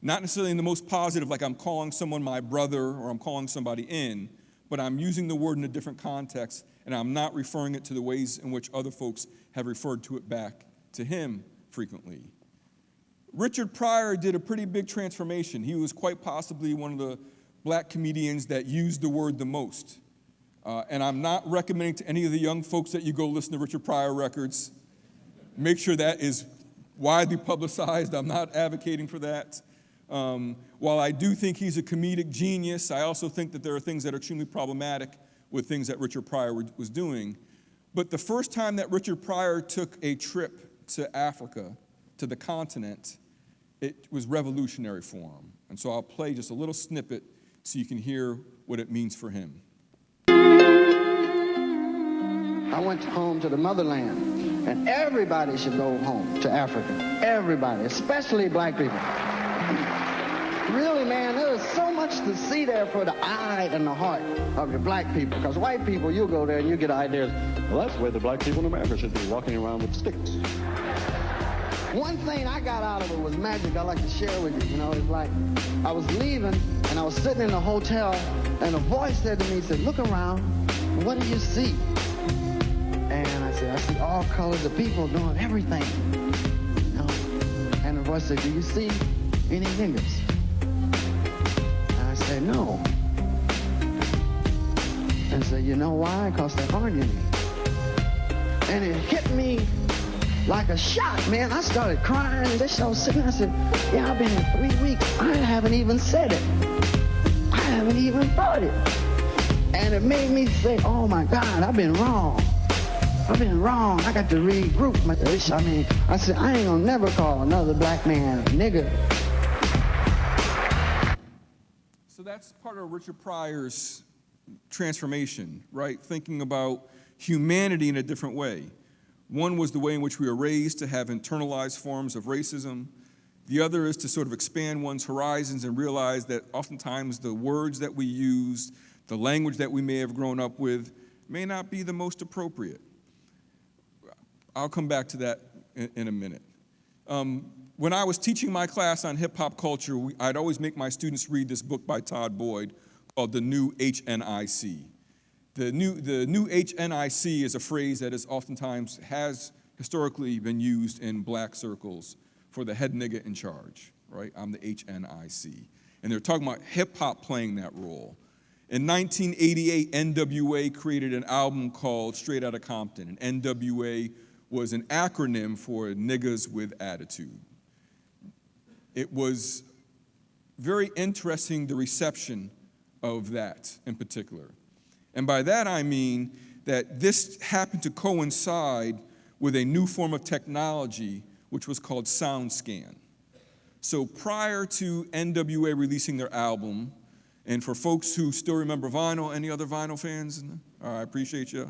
Not necessarily in the most positive, like I'm calling someone my brother or I'm calling somebody in, but I'm using the word in a different context, and I'm not referring it to the ways in which other folks have referred to it back to him frequently. Richard Pryor did a pretty big transformation. He was quite possibly one of the black comedians that used the word the most. And I'm not recommending to any of the young folks that you go listen to Richard Pryor records. Make sure that is widely publicized. I'm not advocating for that. While I do think he's a comedic genius, I also think that there are things that are extremely problematic with things that Richard Pryor was doing. But the first time that Richard Pryor took a trip to Africa, to the continent, it was revolutionary for him. And so I'll play just a little snippet so you can hear what it means for him. I went home to the motherland, and everybody should go home to Africa. Everybody, especially black people. Really, man, there is so much to see there for the eye and the heart of the black people. Because white people, you go there and you get ideas. Well, that's where the black people in America should be, walking around with sticks. One thing I got out of it was magic I'd like to share with you. You know, it's like I was leaving and I was sitting in the hotel and a voice said to me, he said, look around, what do you see? And I said, I see all colors of people doing everything. You know? And the voice said, do you see any niggers? And I said, no. And said, you know why? Because there aren't any. And it hit me like a shot, man. I started crying, and I was sitting there, I said, yeah, I've been here 3 weeks. I haven't even said it. I haven't even thought it. And it made me say, oh my God, I've been wrong. I've been wrong. I got to regroup. I said, I ain't gonna never call another black man a nigger. So that's part of Richard Pryor's transformation, right? Thinking about humanity in a different way. One was the way in which we were raised to have internalized forms of racism. The other is to sort of expand one's horizons and realize that oftentimes the words that we use, the language that we may have grown up with, may not be the most appropriate. I'll come back to that in a minute. When I was teaching my class on hip-hop culture, I'd always make my students read this book by Todd Boyd called The New HNIC. The new HNIC is a phrase that is oftentimes has historically been used in black circles for the head nigga in charge, right? I'm the HNIC. And they're talking about hip-hop playing that role. In 1988, NWA created an album called Straight Outta Compton, and NWA was an acronym for Niggas with Attitude. It was very interesting, the reception of that in particular. And by that I mean that this happened to coincide with a new form of technology which was called SoundScan. So prior to NWA releasing their album, and for folks who still remember vinyl, any other vinyl fans? All right, I appreciate you.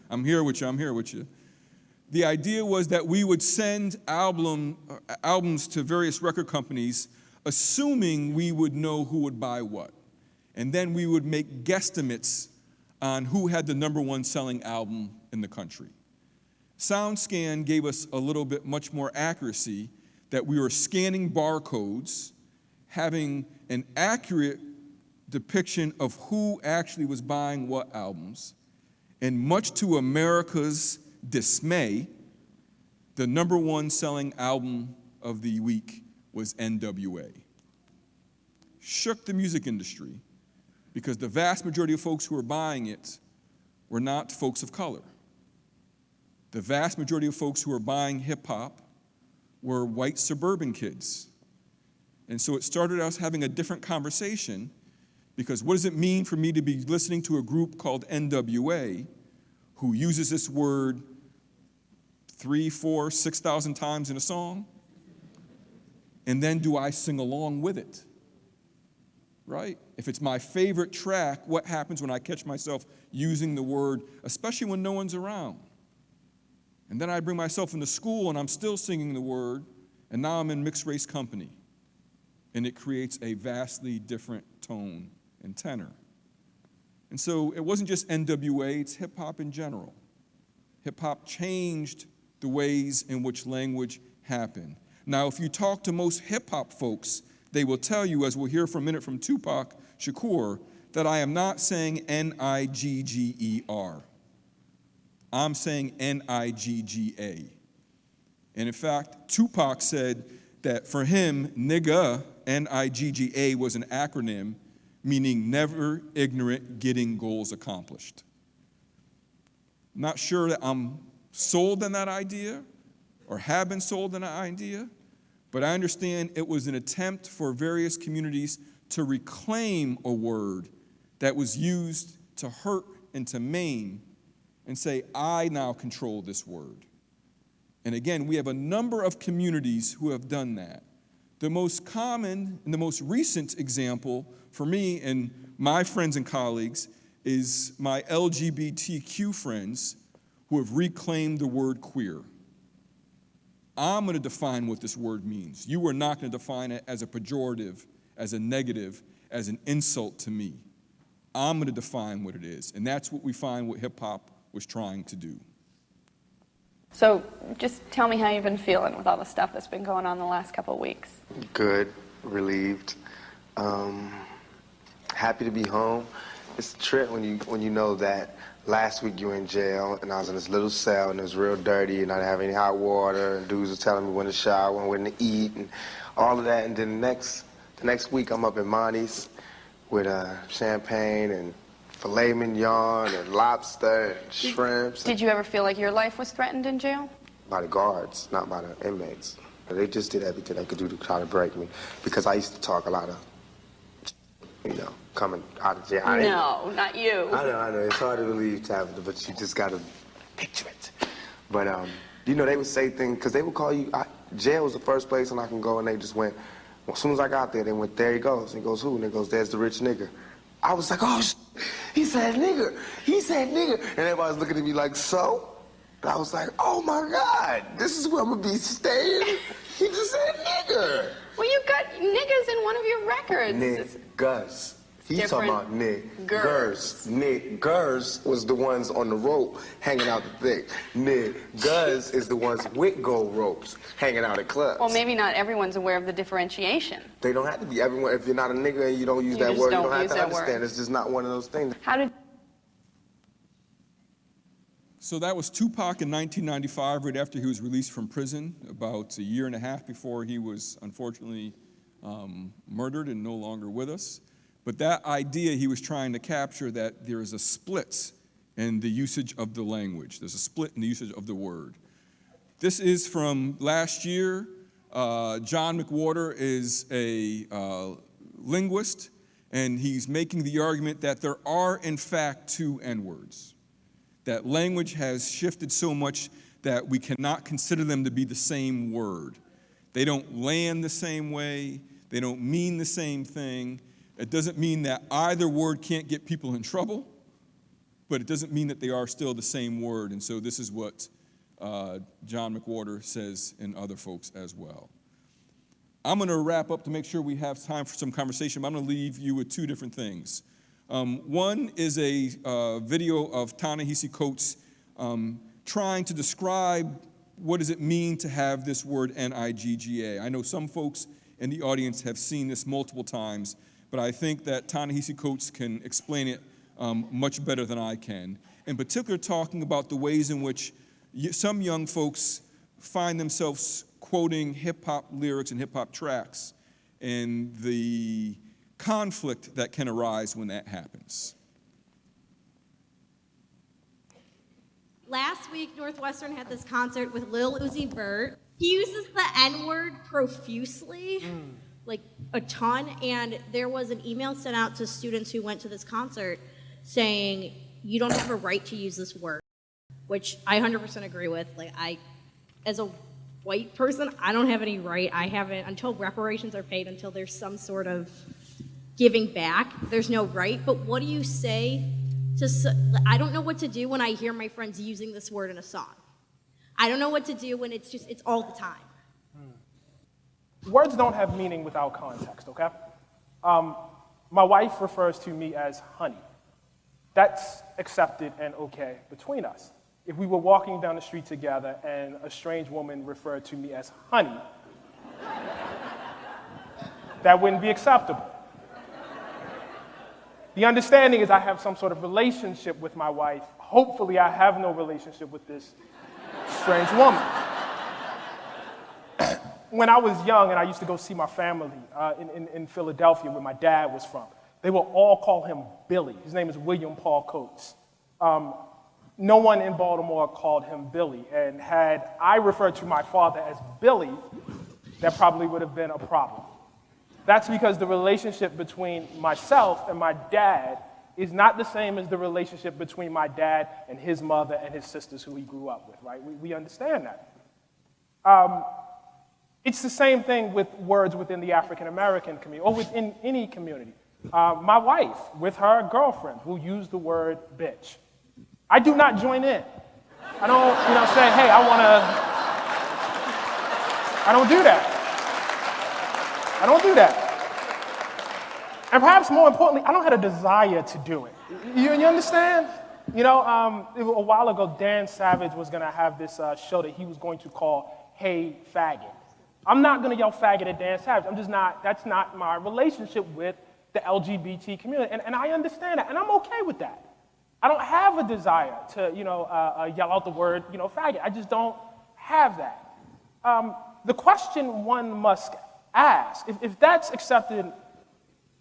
I'm here with you. The idea was that we would send albums to various record companies, assuming we would know who would buy what. And then we would make guesstimates on who had the #1 selling album in the country. SoundScan gave us a little bit much more accuracy, that we were scanning barcodes, having an accurate depiction of who actually was buying what albums, and much to America's dismay, the #1 selling album of the week was NWA. Shook the music industry, because the vast majority of folks who were buying it were not folks of color. The vast majority of folks who were buying hip-hop were white suburban kids. And so it started us having a different conversation, because what does it mean for me to be listening to a group called NWA who uses this word 3, 4, 6,000 times in a song? And then do I sing along with it? Right? If it's my favorite track, what happens when I catch myself using the word, especially when no one's around? And then I bring myself into school and I'm still singing the word, and now I'm in mixed race company. And it creates a vastly different tone and tenor. And so it wasn't just NWA, it's hip hop in general. Hip hop changed the ways in which language happened. Now, if you talk to most hip hop folks, they will tell you, as we'll hear for a minute from Tupac Shakur, that I am not saying Nigger. I'm saying Nigga. And in fact, Tupac said that for him, nigga, Nigga, was an acronym meaning never ignorant, getting goals accomplished. Not sure that I'm sold on that idea or have been sold on that idea, but I understand it was an attempt for various communities to reclaim a word that was used to hurt and to maim, and say, I now control this word. And again, we have a number of communities who have done that. The most common and the most recent example for me and my friends and colleagues is my LGBTQ friends who have reclaimed the word queer. I'm going to define what this word means. You are not going to define it as a pejorative, as a negative, as an insult to me. I'm going to define what it is. And that's what we find what hip-hop was trying to do. So just tell me how you've been feeling with all the stuff that's been going on the last couple of weeks. Good, relieved, happy to be home. It's a trip when you know that last week you were in jail and I was in this little cell and it was real dirty and I didn't have any hot water and dudes were telling me when to shower and when to eat and all of that. And then the next week I'm up in Monty's with champagne and filet mignon and lobster and shrimps. Did you ever feel like your life was threatened in jail? By the guards, not by the inmates. They just did everything they could do to try to break me because I used to talk a lot of, coming out of jail. No, not you. I know. It's hard to believe, Tabitha, but you just got to picture it. But, they would say things, because they would call you, jail was the first place and I can go, and they just went, well, as soon as I got there, they went, there he goes. And he goes, who? And he goes, there's the rich nigger. I was like, oh, he said nigger. He said nigger. And everybody was looking at me like, so? And I was like, oh, my God, this is where I'm going to be staying? He just said nigger. Well, you got niggas in one of your records. Niggas. He's different. talking about niggers. Niggers was the ones on the rope hanging out the thing. Niggas is the ones with gold ropes hanging out at clubs. Well, maybe not everyone's aware of the differentiation. They don't have to be. Everyone, if you're not a nigger and you don't use that word, you don't have to understand. Word. It's just not one of those things. So that was Tupac in 1995, right after he was released from prison, about a year and a half before he was unfortunately murdered and no longer with us. But that idea he was trying to capture, that there is a split in the usage of the language. There's a split in the usage of the word. This is from last year. John McWhorter is a linguist, and he's making the argument that there are, in fact, 2 N-words. That language has shifted so much that we cannot consider them to be the same word. They don't land the same way. They don't mean the same thing. It doesn't mean that either word can't get people in trouble, but it doesn't mean that they are still the same word. And so this is what John McWhorter says, and other folks as well. I'm going to wrap up to make sure we have time for some conversation, but I'm going to leave you with 2 different things. One is a video of Ta-Nehisi Coates trying to describe what does it mean to have this word N-I-G-G-A. I know some folks in the audience have seen this multiple times, but I think that Ta-Nehisi Coates can explain it much better than I can. In particular, talking about the ways in which some young folks find themselves quoting hip-hop lyrics and hip-hop tracks and the conflict that can arise when that happens. Last week, Northwestern had this concert with Lil Uzi Vert. He uses the N-word profusely, like a ton, and there was an email sent out to students who went to this concert saying, you don't have a right to use this word, which I 100% agree with. Like, as a white person, I don't have any right. I haven't, until reparations are paid, until there's some sort of giving back, there's no right. But what do you say to, I don't know what to do when I hear my friends using this word in a song. I don't know what to do when it's all the time. Words don't have meaning without context, okay? My wife refers to me as honey. That's accepted and okay between us. If we were walking down the street together and a strange woman referred to me as honey, that wouldn't be acceptable. The understanding is I have some sort of relationship with my wife. Hopefully I have no relationship with this strange woman. When I was young and I used to go see my family in Philadelphia where my dad was from, they would all call him Billy. His name is William Paul Coates. No one in Baltimore called him Billy, and had I referred to my father as Billy, that probably would have been a problem. That's because the relationship between myself and my dad is not the same as the relationship between my dad and his mother and his sisters who he grew up with, right? We understand that. It's the same thing with words within the African American community, or within any community. My wife, with her girlfriend, will use the word bitch. I do not join in. I don't, say, hey, I don't do that. I don't do that. And perhaps more importantly, I don't have a desire to do it. You understand? A while ago, Dan Savage was going to have this show that he was going to call Hey Faggot. I'm not going to yell faggot at Dan Savage. That's not my relationship with the LGBT community. And I understand that, and I'm okay with that. I don't have a desire to, yell out the word, faggot. I just don't have that. The question one must ask, if that's accepted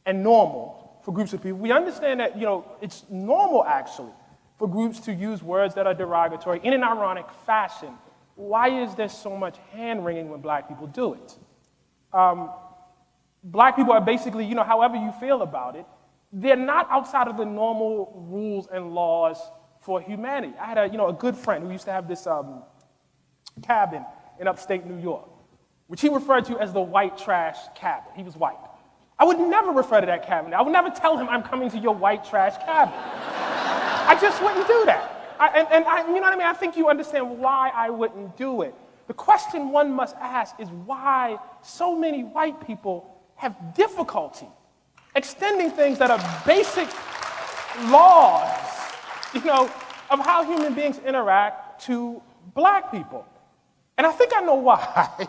and normal for groups of people, we understand that, it's normal, actually, for groups to use words that are derogatory in an ironic fashion. Why is there so much hand-wringing when black people do it? Black people are basically, however you feel about it, they're not outside of the normal rules and laws for humanity. I had a good friend who used to have this cabin in upstate New York, which he referred to as the white trash cabin. He was white. I would never refer to that cabin. I would never tell him I'm coming to your white trash cabin. I just wouldn't do that. You know what I mean? I think you understand why I wouldn't do it. The question one must ask is why so many white people have difficulty extending things that are basic laws, of how human beings interact to black people. And I think I know why.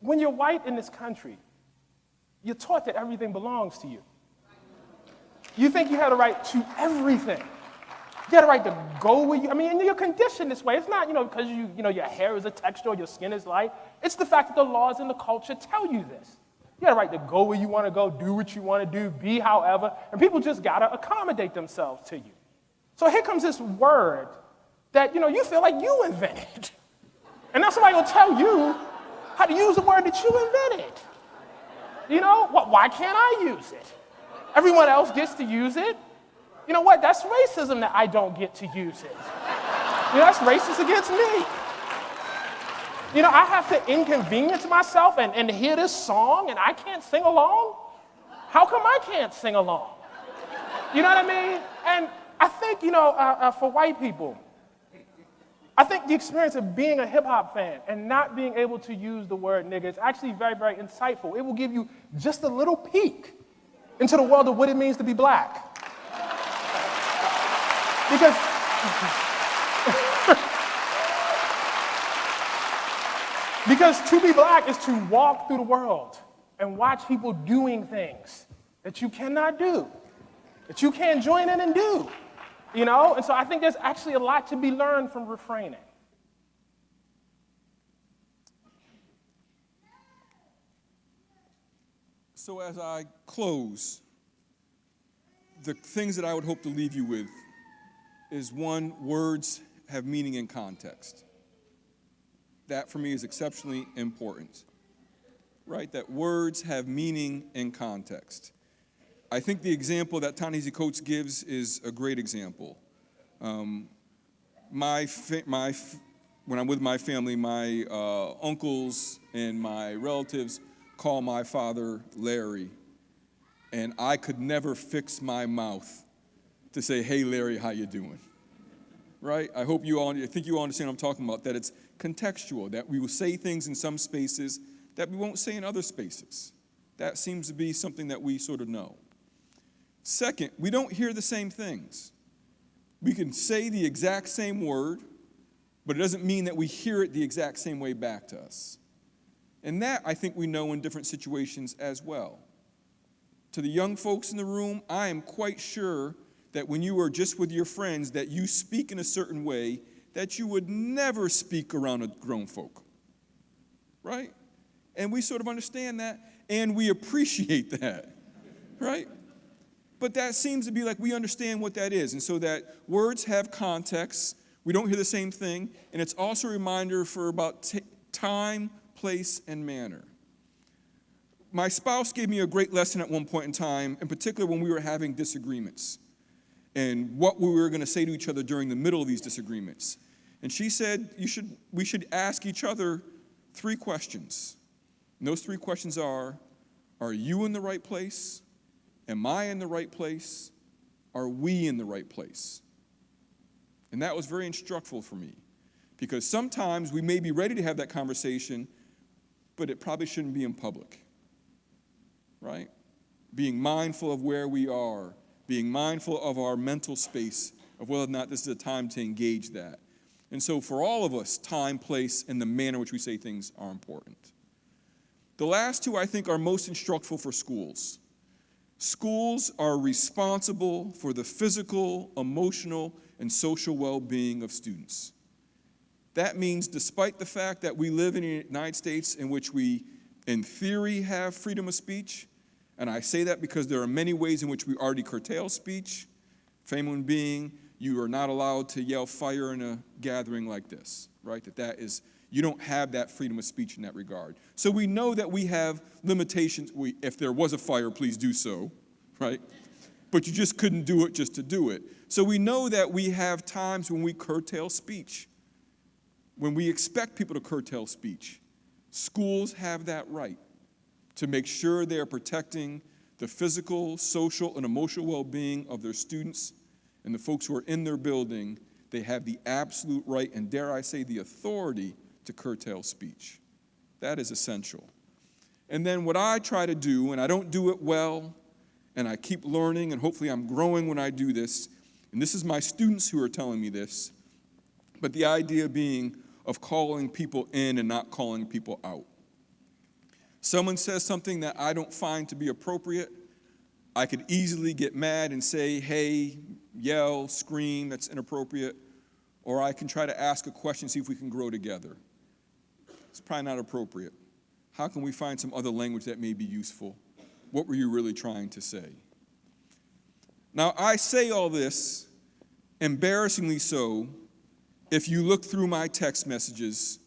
When you're white in this country, you're taught that everything belongs to you. You think you have a right to everything. You have a right to go where you, you're conditioned this way. It's not, because your hair is a texture or your skin is light. It's the fact that the laws and the culture tell you this. You have a right to go where you want to go, do what you want to do, be however, and people just got to accommodate themselves to you. So here comes this word that, you feel like you invented. And now somebody will tell you how to use a word that you invented. Why can't I use it? Everyone else gets to use it. You know what? That's racism that I don't get to use it. That's racist against me. I have to inconvenience myself and hear this song and I can't sing along? How come I can't sing along? You know what I mean? And I think, for white people, I think the experience of being a hip-hop fan and not being able to use the word nigga is actually very, very insightful. It will give you just a little peek into the world of what it means to be black. Because because to be black is to walk through the world and watch people doing things that you cannot do, that you can't join in and do, you know? And so I think there's actually a lot to be learned from refraining. So as I close, the things that I would hope to leave you with is, one, words have meaning in context. That for me is exceptionally important, right? That words have meaning in context. I think the example that Ta-Nehisi Coates gives is a great example. When I'm with my family, my uncles and my relatives call my father Larry, and I could never fix my mouth to say, "Hey, Larry, how you doing?" Right? I think you all understand what I'm talking about, that it's contextual, that we will say things in some spaces that we won't say in other spaces. That seems to be something that we sort of know. Second, we don't hear the same things. We can say the exact same word, but it doesn't mean that we hear it the exact same way back to us. And that, I think, we know in different situations as well. To the young folks in the room, I am quite sure that when you are just with your friends, that you speak in a certain way that you would never speak around a grown folk, right? And we sort of understand that, and we appreciate that, right? But that seems to be like we understand what that is, and so that words have context, we don't hear the same thing, and it's also a reminder for about time, place, and manner. My spouse gave me a great lesson at one point in time, in particular when we were having disagreements and what we were going to say to each other during the middle of these disagreements. And she said we should ask each other 3 questions. And those 3 questions are you in the right place? Am I in the right place? Are we in the right place? And that was very instructful for me, because sometimes we may be ready to have that conversation, but it probably shouldn't be in public, right? Being mindful of where we are, being mindful of our mental space, of whether or not this is a time to engage that. And so for all of us, time, place, and the manner in which we say things are important. The last 2, I think, are most instructful for schools. Schools are responsible for the physical, emotional, and social well-being of students. That means despite the fact that we live in the United States in which we, in theory, have freedom of speech, and I say that because there are many ways in which we already curtail speech, famous being, you are not allowed to yell fire in a gathering like this, right? You don't have that freedom of speech in that regard. So we know that we have limitations. If there was a fire, please do so, right? But you just couldn't do it just to do it. So we know that we have times when we curtail speech, when we expect people to curtail speech. Schools have that right to make sure they are protecting the physical, social, and emotional well-being of their students and the folks who are in their building. They have the absolute right, and dare I say the authority, to curtail speech. That is essential. And then what I try to do, and I don't do it well, and I keep learning, and hopefully I'm growing when I do this, and this is my students who are telling me this, but the idea being of calling people in and not calling people out. Someone says something that I don't find to be appropriate, I could easily get mad and say, hey, yell, scream, that's inappropriate, or I can try to ask a question, see if we can grow together. It's probably not appropriate. How can we find some other language that may be useful? What were you really trying to say? Now, I say all this, embarrassingly so. If you look through my text messages,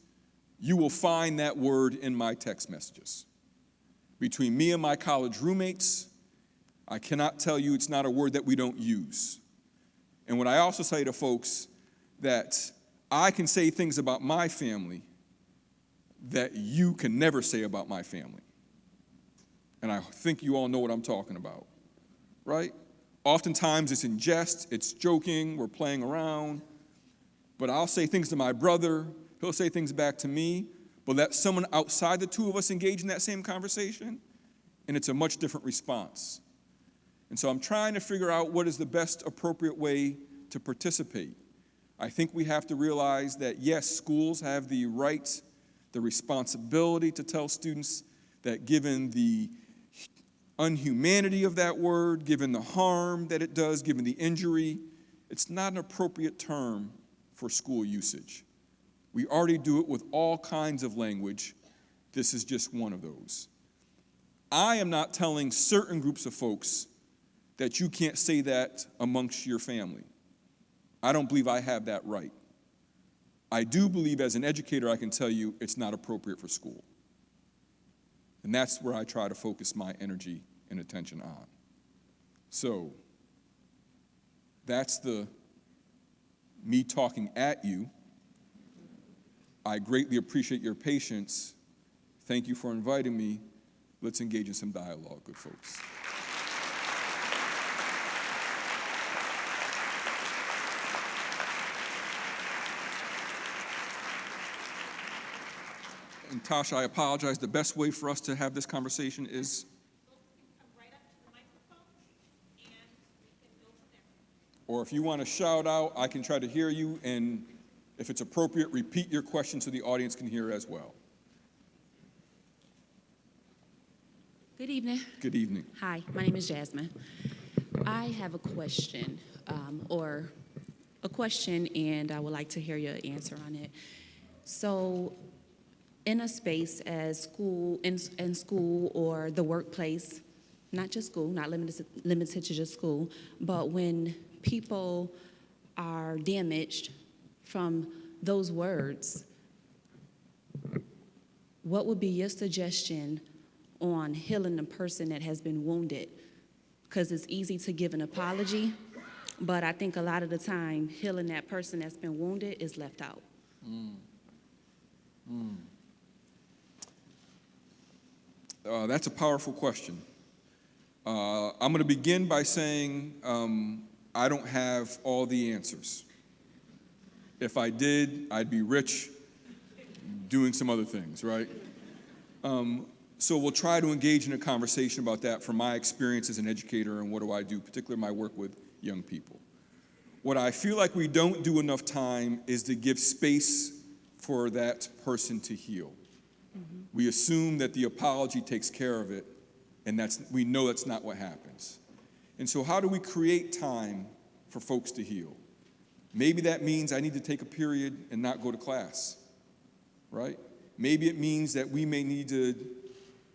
you will find that word in my text messages. Between me and my college roommates, I cannot tell you it's not a word that we don't use. And when I also say to folks that I can say things about my family that you can never say about my family. And I think you all know what I'm talking about, right? Oftentimes it's in jest, it's joking, we're playing around. But I'll say things to my brother, he'll say things back to me, but let someone outside the two of us engage in that same conversation, and it's a much different response. And so I'm trying to figure out what is the best appropriate way to participate. I think we have to realize that, yes, schools have the right, the responsibility to tell students that given the unhumanity of that word, given the harm that it does, given the injury, it's not an appropriate term for school usage. We already do it with all kinds of language. This is just one of those. I am not telling certain groups of folks that you can't say that amongst your family. I don't believe I have that right. I do believe as an educator I can tell you it's not appropriate for school. And that's where I try to focus my energy and attention on. So that's the me talking at you. I greatly appreciate your patience. Thank you for inviting me. Let's engage in some dialogue, good folks. And Tasha, I apologize. The best way for us to have this conversation is? Or if you want to shout out, I can try to hear you, and if it's appropriate, repeat your question so the audience can hear as well. Good evening. Good evening. Hi, my name is Jasmine. I have a question, and I would like to hear your answer on it. So, in a space as school, in school or the workplace, not just school, not limited to just school, but when people are damaged from those words, what would be your suggestion on healing the person that has been wounded? Because it's easy to give an apology, but I think a lot of the time, healing that person that's been wounded is left out. That's a powerful question. I'm going to begin by saying I don't have all the answers. If I did, I'd be rich doing some other things, right? So we'll try to engage in a conversation about that from my experience as an educator and what do I do, particularly my work with young people. What I feel like we don't do enough time is to give space for that person to heal. Mm-hmm. We assume that the apology takes care of it, and we know that's not what happens. And so how do we create time for folks to heal? Maybe that means I need to take a period and not go to class, right? Maybe it means that we may need to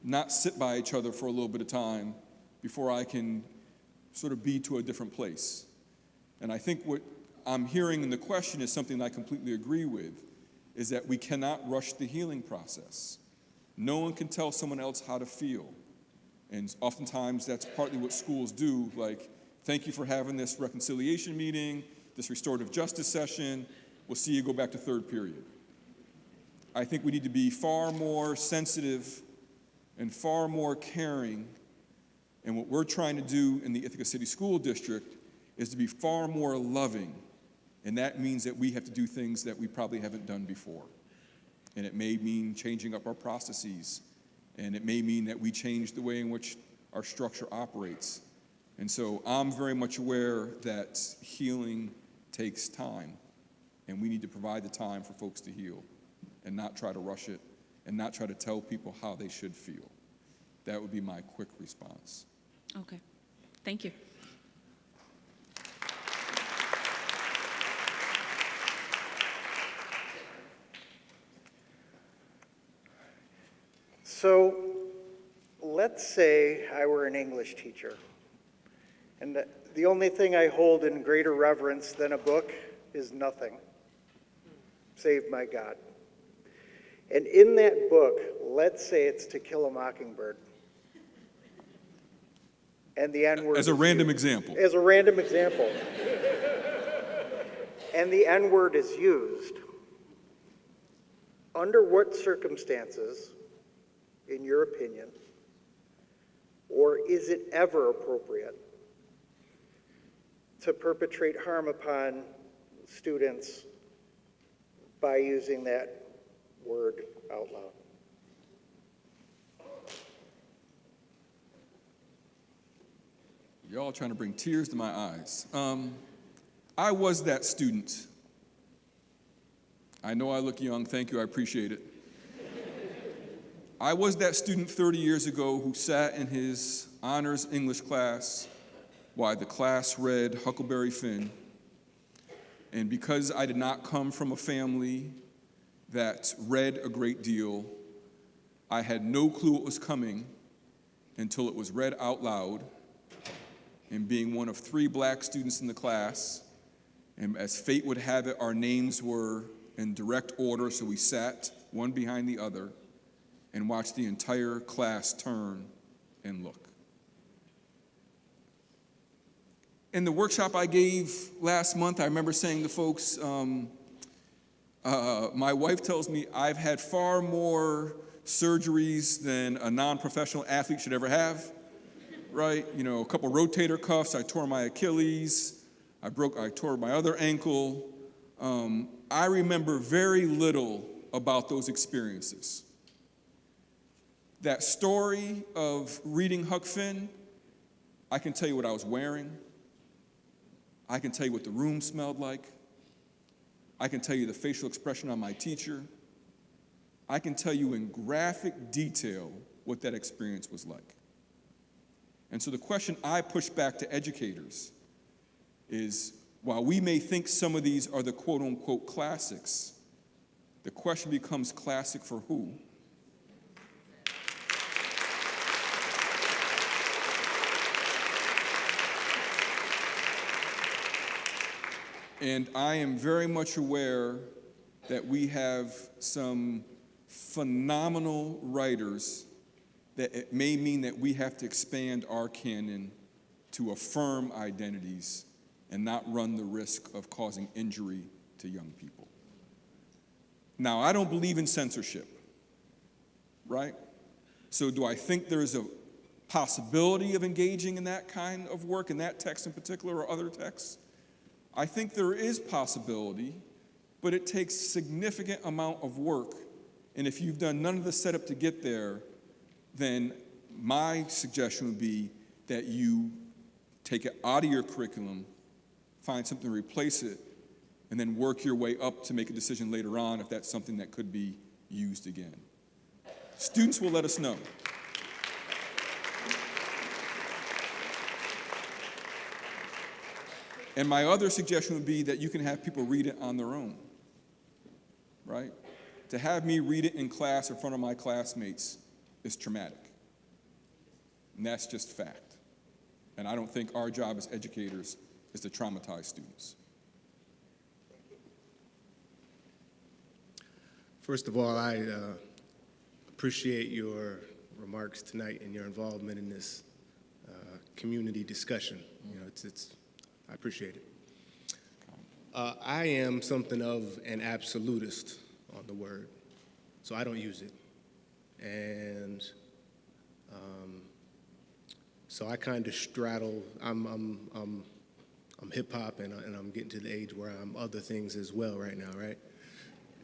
not sit by each other for a little bit of time before I can sort of be to a different place. And I think what I'm hearing in the question is something I completely agree with, is that we cannot rush the healing process. No one can tell someone else how to feel. And oftentimes that's partly what schools do, like, thank you for having this reconciliation meeting, this restorative justice session, we'll see you go back to third period. I think we need to be far more sensitive and far more caring, and what we're trying to do in the Ithaca City School District is to be far more loving, and that means that we have to do things that we probably haven't done before. And it may mean changing up our processes, and it may mean that we change the way in which our structure operates. And so I'm very much aware that healing takes time, and we need to provide the time for folks to heal and not try to rush it and not try to tell people how they should feel. That would be my quick response. Okay, thank you. So let's say I were an English teacher, and the only thing I hold in greater reverence than a book is nothing, save my God. And in that book, let's say it's To Kill a Mockingbird. And the N-word. As a random example. As a random example. And the N-word is used. Under what circumstances, in your opinion, or is it ever appropriate to perpetrate harm upon students by using that word out loud? Y'all trying to bring tears to my eyes. I was that student. I know I look young, thank you, I appreciate it. I was that student 30 years ago who sat in his honors English class while the class read Huckleberry Finn. And because I did not come from a family that read a great deal, I had no clue what was coming until it was read out loud. And being one of 3 black students in the class, and as fate would have it, our names were in direct order, so we sat one behind the other and watched the entire class turn and look. In the workshop I gave last month, I remember saying to folks, my wife tells me I've had far more surgeries than a non-professional athlete should ever have, right? You know, a couple rotator cuffs, I tore my Achilles, I tore my other ankle. I remember very little about those experiences. That story of reading Huck Finn, I can tell you what I was wearing. I can tell you what the room smelled like. I can tell you the facial expression on my teacher. I can tell you in graphic detail what that experience was like. And so the question I push back to educators is, while we may think some of these are the quote-unquote classics, the question becomes, classic for who? And I am very much aware that we have some phenomenal writers that it may mean that we have to expand our canon to affirm identities and not run the risk of causing injury to young people. Now, I don't believe in censorship, right? So do I think there's a possibility of engaging in that kind of work, in that text in particular or other texts? I think there is possibility, but it takes significant amount of work. And if you've done none of the setup to get there, then my suggestion would be that you take it out of your curriculum, find something to replace it, and then work your way up to make a decision later on if that's something that could be used again. Students will let us know. And my other suggestion would be that you can have people read it on their own, right? To have me read it in class in front of my classmates is traumatic. And that's just fact. And I don't think our job as educators is to traumatize students. First of all, I appreciate your remarks tonight and your involvement in this community discussion. You know, I appreciate it. I am something of an absolutist on the word, so I don't use it. And so I kind of straddle. I'm hip hop, and I'm getting to the age where I'm other things as well right now, right?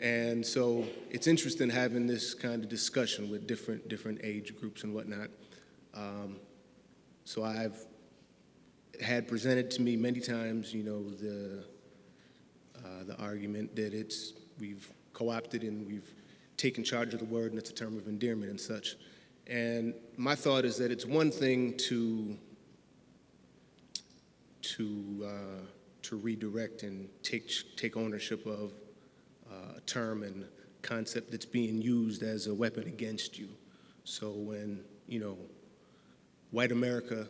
And so it's interesting having this kind of discussion with different age groups and whatnot. So I've had presented to me many times, you know, the argument that we've co-opted and we've taken charge of the word and it's a term of endearment and such. And my thought is that it's one thing to redirect and take ownership of a term and concept that's being used as a weapon against you. So when, you know, white America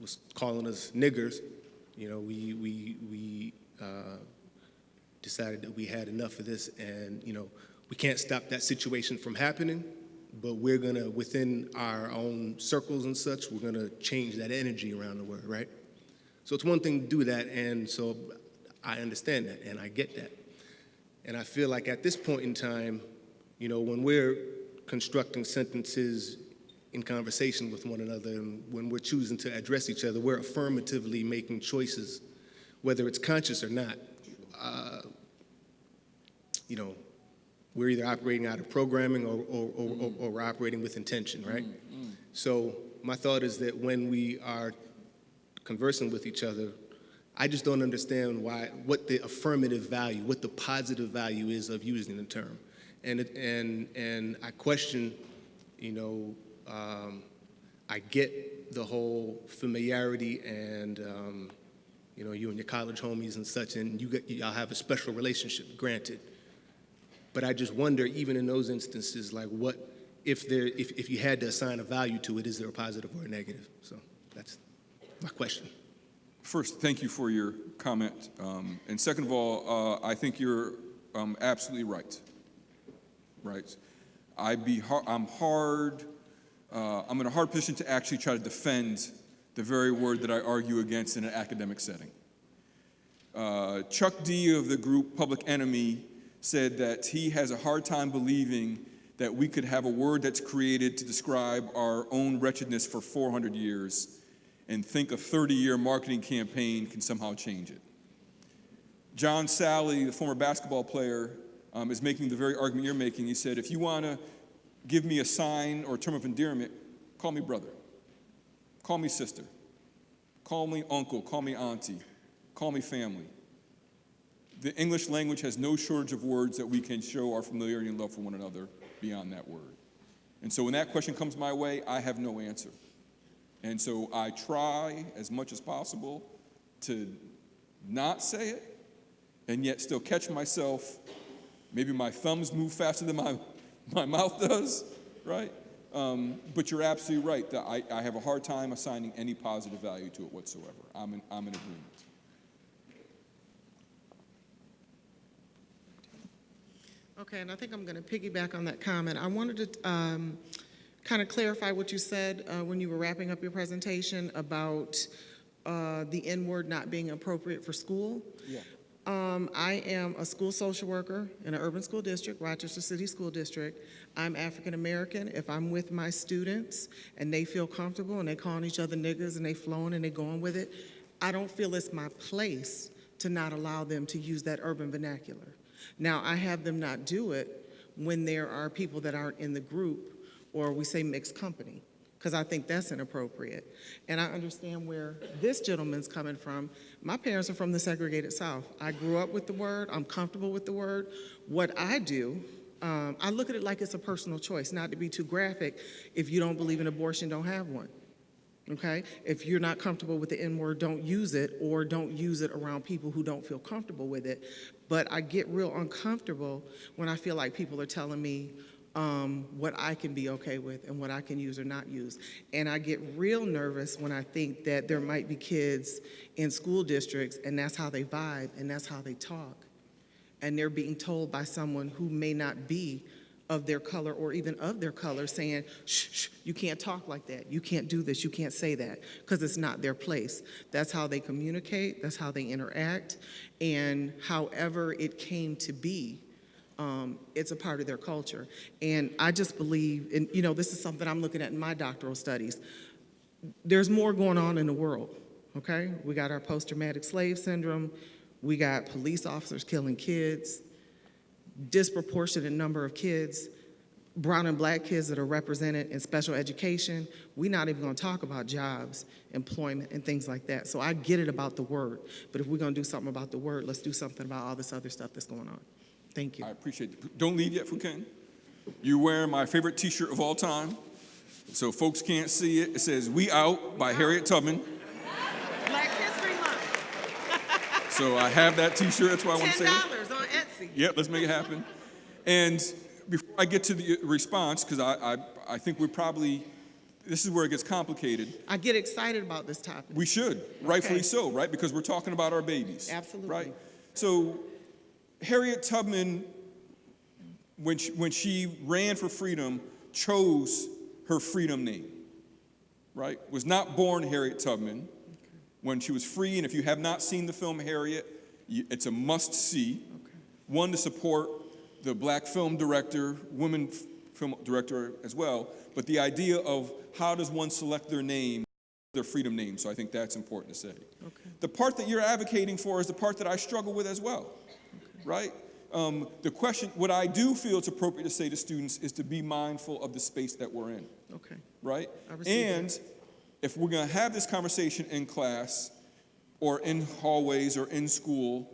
was calling us niggers, you know, we decided that we had enough of this, and, you know, we can't stop that situation from happening, but we're gonna, within our own circles and such, we're gonna change that energy around the word, right? So it's one thing to do that, and so I understand that, and I get that. And I feel like at this point in time, you know, when we're constructing sentences in conversation with one another, and when we're choosing to address each other, we're affirmatively making choices, whether it's conscious or not. You know, we're either operating out of programming or we're operating with intention, right? So my thought is that when we are conversing with each other, I just don't understand what the affirmative value, what the positive value is of using the term. And I question, I get the whole familiarity and, you and your college homies and such, and y'all have a special relationship, granted. But I just wonder, even in those instances, like if you had to assign a value to it, is there a positive or a negative? So that's my question. First, thank you for your comment. And second of all, I think you're absolutely right. Right. I'm in a hard position to actually try to defend the very word that I argue against in an academic setting. Chuck D of the group Public Enemy said that he has a hard time believing that we could have a word that's created to describe our own wretchedness for 400 years and think a 30-year marketing campaign can somehow change it. John Sally, the former basketball player, is making the very argument you're making. He said, if you want to give me a sign or a term of endearment, call me brother, call me sister, call me uncle, call me auntie, call me family. The English language has no shortage of words that we can show our familiarity and love for one another beyond that word. And so when that question comes my way, I have no answer. And so I try as much as possible to not say it, and yet still catch myself. Maybe my thumbs move faster than my mouth does, right? But you're absolutely right that I have a hard time assigning any positive value to it whatsoever. I'm in agreement. Okay, and I think I'm going to piggyback on that comment. I wanted to kind of clarify what you said when you were wrapping up your presentation about the N-word not being appropriate for school. Yeah. I am a school social worker in an urban school district, Rochester City School District. I'm African American. If I'm with my students and they feel comfortable and they calling each other niggas and they flowing and they going with it, I don't feel it's my place to not allow them to use that urban vernacular. Now, I have them not do it when there are people that aren't in the group, or we say mixed company, because I think that's inappropriate. And I understand where this gentleman's coming from. My parents are from the segregated South. I grew up with the word. I'm comfortable with the word. What I do, I look at it like it's a personal choice, not to be too graphic. If you don't believe in abortion, don't have one. Okay? If you're not comfortable with the N-word, don't use it, or don't use it around people who don't feel comfortable with it. But I get real uncomfortable when I feel like people are telling me what I can be okay with and what I can use or not use. And I get real nervous when I think that there might be kids in school districts and that's how they vibe and that's how they talk. And they're being told by someone who may not be of their color or even of their color saying, shh, shh, you can't talk like that. You can't do this. You can't say that, because it's not their place. That's how they communicate. That's how they interact. And however it came to be, it's a part of their culture. And I just believe, and this is something I'm looking at in my doctoral studies. There's more going on in the world, okay? We got our post-traumatic slave syndrome. We got police officers killing kids, disproportionate number of kids, brown and black kids that are represented in special education. We're not even going to talk about jobs, employment, and things like that. So I get it about the word, but if we're going to do something about the word, let's do something about all this other stuff that's going on. Thank you. I appreciate it. Don't leave yet, Fuken. You're wearing my favorite t-shirt of all time, so folks can't see it. It says, "We Out" by Harriet Tubman. Black History Month. So I have that t-shirt, that's why I want to say it. $10 on Etsy. Yep, let's make it happen. And before I get to the response, because I think this is where it gets complicated. I get excited about this topic. We should, rightfully so, right? Because we're talking about our babies. Absolutely. Right? So Harriet Tubman, when she ran for freedom, chose her freedom name, right? Was not born Harriet Tubman. When she was free, and if you have not seen the film Harriet, it's a must-see. Okay. One, to support the black film director, women film director as well, but the idea of how does one select their name, their freedom name, so I think that's important to say. Okay. The part that you're advocating for is the part that I struggle with as well, right? The question, what I do feel it's appropriate to say to students is to be mindful of the space that we're in, Okay. right? I receive And that. if we're gonna have this conversation in class, or in hallways or in school,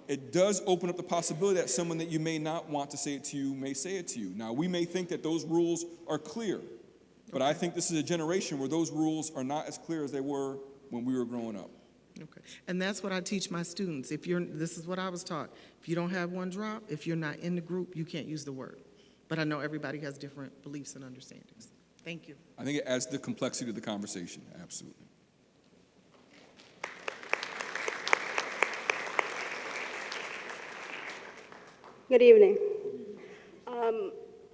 it does open up the possibility that someone that you may not want to say it to you may say it to you. Now, we may think that those rules are clear, but I think this is a generation where those rules are not as clear as they were when we were growing up. Okay, and that's what I teach my students. This is what I was taught. If you don't have one drop, if you're not in the group, you can't use the word. But I know everybody has different beliefs and understandings. Thank you. I think it adds to the complexity to the conversation, absolutely. Good evening.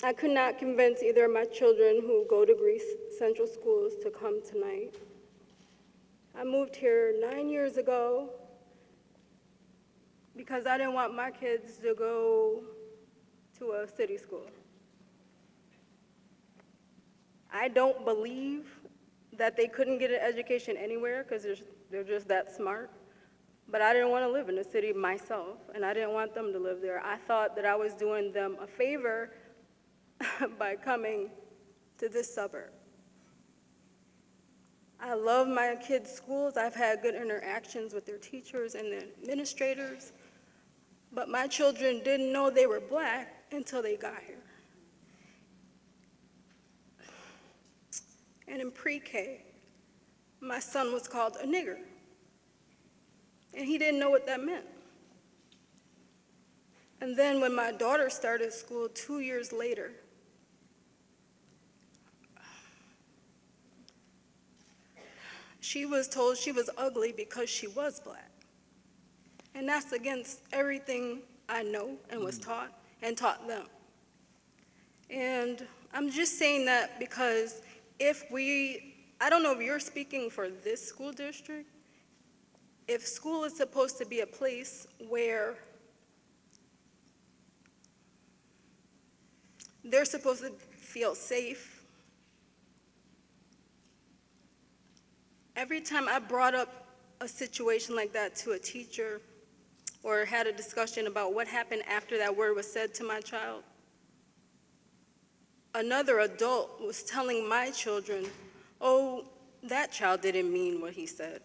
I could not convince either of my children who go to Greece Central Schools to come tonight. I moved here 9 years ago because I didn't want my kids to go to a city school. I don't believe that they couldn't get an education anywhere because they're just that smart. But I didn't want to live in the city myself, and I didn't want them to live there. I thought that I was doing them a favor by coming to this suburb. I love my kids' schools. I've had good interactions with their teachers and the administrators, but my children didn't know they were Black until they got here. And in pre-K, my son was called a nigger. And he didn't know what that meant. And then when my daughter started school 2 years later, she was told she was ugly because she was Black. And that's against everything I know and was taught and taught them. And I'm just saying that because I don't know if you're speaking for this school district, if school is supposed to be a place where they're supposed to feel safe, every time I brought up a situation like that to a teacher or had a discussion about what happened after that word was said to my child, another adult was telling my children, oh, that child didn't mean what he said.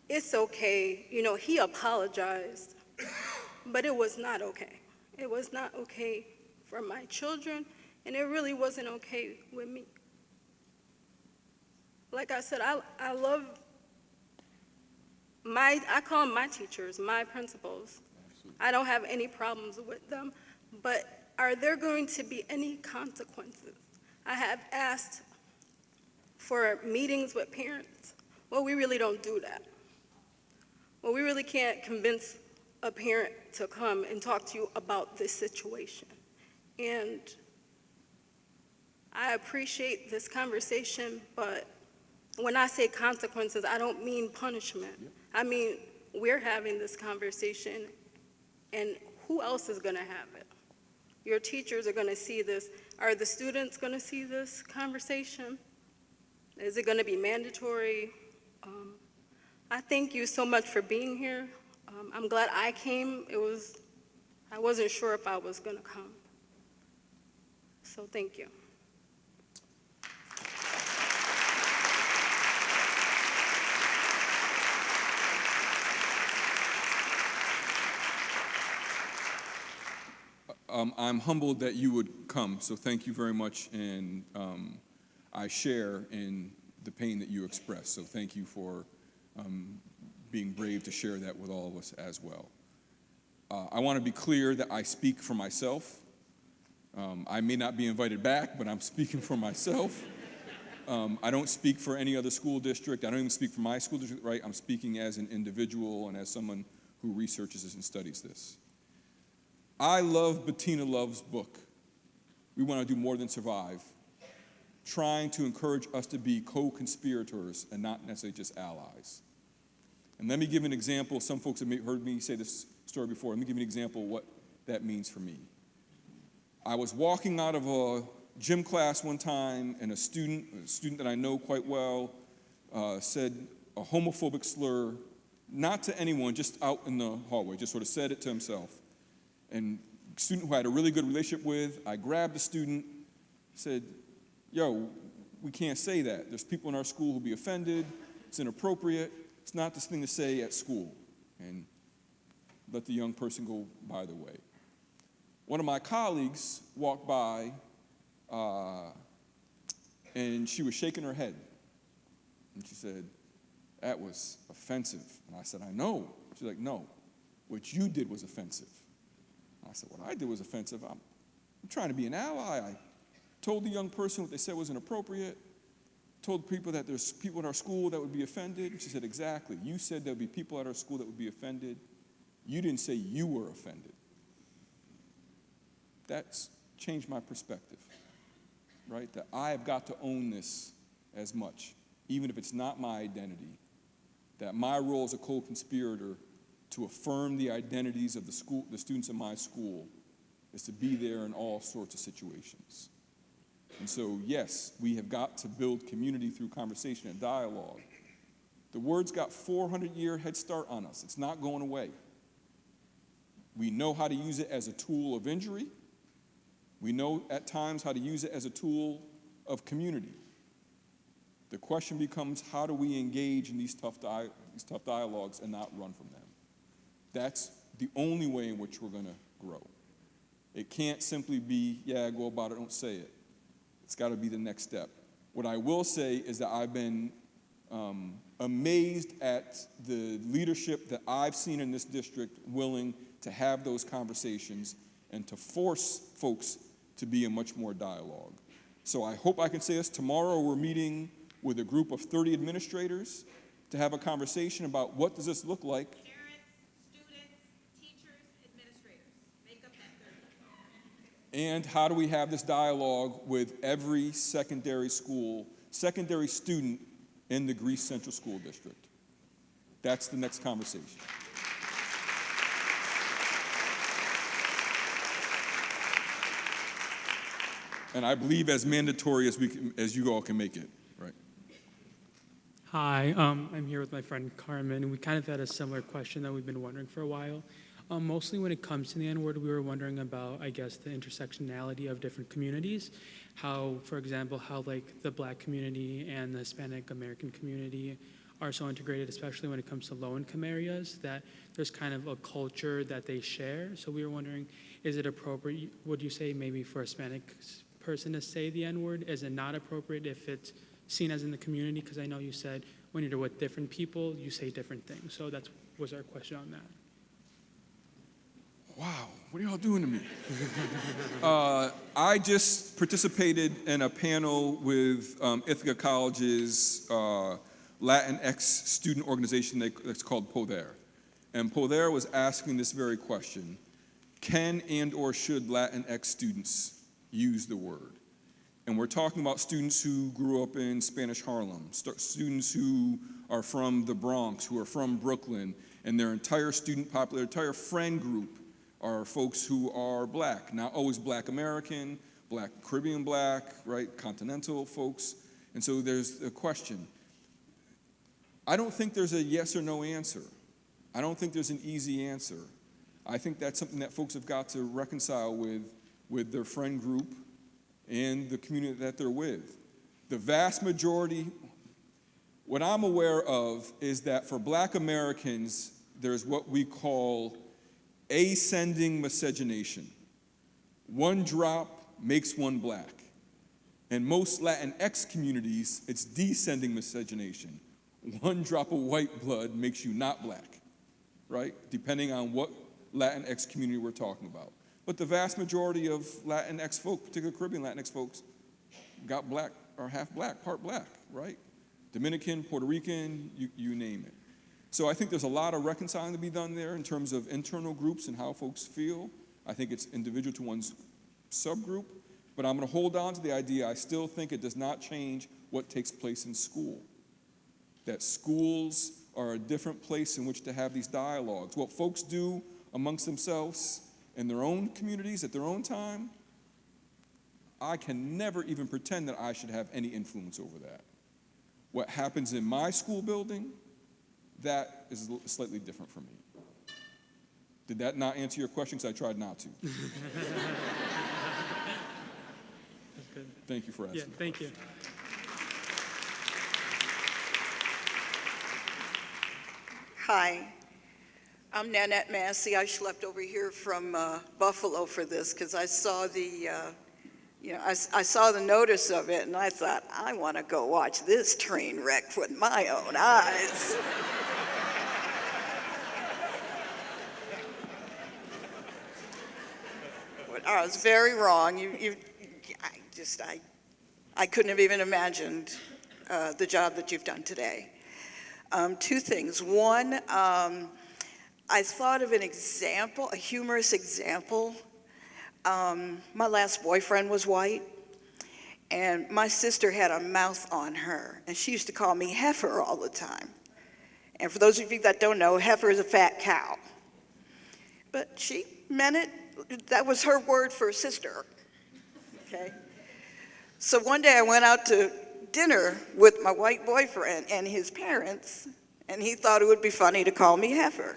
It's okay, he apologized, but it was not okay. It was not okay for my children, and it really wasn't okay with me. Like I said, I love I call them my teachers, my principals. I don't have any problems with them, but are there going to be any consequences? I have asked for meetings with parents. Well, we really don't do that. Well, we really can't convince a parent to come and talk to you about this situation. And I appreciate this conversation, but when I say consequences, I don't mean punishment. I mean, we're having this conversation, and who else is going to have it? Your teachers are going to see this. Are the students going to see this conversation? Is it going to be mandatory? I thank you so much for being here. I'm glad I came. I wasn't sure if I was going to come. So thank you. I'm humbled that you would come, so thank you very much, and I share in the pain that you express, so thank you for being brave to share that with all of us as well. I want to be clear that I speak for myself. I may not be invited back, but I'm speaking for myself. I don't speak for any other school district. I don't even speak for my school district, right? I'm speaking as an individual and as someone who researches this and studies this. I love Bettina Love's book, We Want to Do More Than Survive, trying to encourage us to be co-conspirators and not necessarily just allies. And let me give an example. Some folks have heard me say this story before. Let me give you an example of what that means for me. I was walking out of a gym class one time, and a student that I know quite well, said a homophobic slur, not to anyone, just out in the hallway, just sort of said it to himself. And a student who I had a really good relationship with, I grabbed the student, said, yo, we can't say that. There's people in our school who'll be offended. It's inappropriate. It's not this thing to say at school and let the young person go by the way. One of my colleagues walked by and she was shaking her head. And she said, "That was offensive." And I said, "I know." She's like, "No, what you did was offensive." I said, "What I did was offensive. I'm trying to be an ally. I told the young person what they said was inappropriate, told people that there's people in our school that would be offended." And she said, "Exactly. You said there would be people at our school that would be offended. You didn't say you were offended." That's changed my perspective, right? That I have got to own this as much, even if it's not my identity, that my role as a co-conspirator to affirm the identities of the students in my school is to be there in all sorts of situations. And so, yes, we have got to build community through conversation and dialogue. The word's got 400-year head start on us. It's not going away. We know how to use it as a tool of injury. We know at times how to use it as a tool of community. The question becomes, how do we engage in these tough dialogues and not run from them? That's the only way in which we're going to grow. It can't simply be, yeah, go about it, don't say it. It's got to be the next step. What I will say is that I've been amazed at the leadership that I've seen in this district willing to have those conversations and to force folks to be in much more dialogue. So I hope I can say this. Tomorrow we're meeting with a group of 30 administrators to have a conversation about what does this look like. Parents, students, teachers, administrators, make up that 30. And how do we have this dialogue with every secondary student in the Greece Central School District? That's the next conversation. And I believe as mandatory as you all can make it, right? Hi, I'm here with my friend Carmen, and we kind of had a similar question that we've been wondering for a while. Mostly when it comes to the N-word, we were wondering about, I guess, the intersectionality of different communities. How, for example, how like the Black community and the Hispanic American community are so integrated, especially when it comes to low-income areas, that there's kind of a culture that they share. So we were wondering, is it appropriate, would you say maybe for a Hispanic person to say the N-word? Is it not appropriate if it's seen as in the community? Because I know you said when you're with different people, you say different things. So that was our question on that. Wow, what are y'all doing to me? I just participated in a panel with Ithaca College's Latinx student organization that's called Poder. And Poder was asking this very question: can and or should Latinx students use the word? And we're talking about students who grew up in Spanish Harlem, students who are from the Bronx, who are from Brooklyn, and their entire their entire friend group are folks who are Black, not always Black American, Black Caribbean Black, right, continental folks. And so there's a question. I don't think there's a yes or no answer. I don't think there's an easy answer. I think that's something that folks have got to reconcile with their friend group and the community that they're with. The vast majority, what I'm aware of is that for Black Americans, there's what we call ascending miscegenation. One drop makes one Black. In most Latinx communities, it's descending miscegenation. One drop of white blood makes you not Black, right? Depending on what Latinx community we're talking about. But the vast majority of Latinx folk, particularly Caribbean Latinx folks, got Black or half Black, part Black, right? Dominican, Puerto Rican, you name it. So I think there's a lot of reconciling to be done there in terms of internal groups and how folks feel. I think it's individual to one's subgroup, but I'm going to hold on to the idea. I still think it does not change what takes place in school. That schools are a different place in which to have these dialogues. What folks do amongst themselves in their own communities at their own time, I can never even pretend that I should have any influence over that. What happens in my school building, that is slightly different for me. Did that not answer your question? Because I tried not to. That's good. Thank you for asking. Yeah, thank you. Hi, I'm Nanette Massey. I schlepped over here from Buffalo for this because I saw I saw the notice of it, and I thought, I want to go watch this train wreck with my own eyes. But I was very wrong. I couldn't have even imagined the job that you've done today. Two things. One, I thought of an example, a humorous example. My last boyfriend was white, and my sister had a mouth on her, and she used to call me heifer all the time. And for those of you that don't know, heifer is a fat cow. But she meant it. That was her word for sister, okay? So one day I went out to dinner with my white boyfriend and his parents, and he thought it would be funny to call me heifer.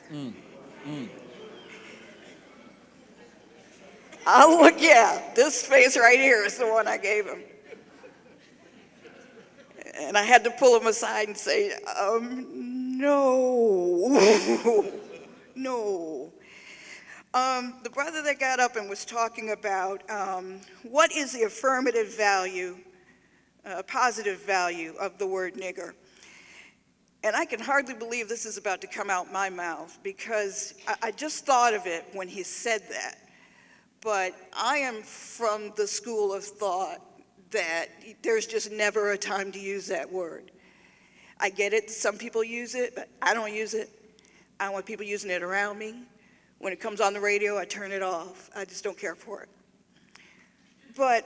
Oh, look, yeah, this face right here is the one I gave him. And I had to pull him aside and say, no, no. The brother that got up and was talking about what is the affirmative value, positive value of the word nigger. And I can hardly believe this is about to come out my mouth because I just thought of it when he said that. But I am from the school of thought that there's just never a time to use that word. I get it, some people use it, but I don't use it. I don't want people using it around me. When it comes on the radio, I turn it off. I just don't care for it. But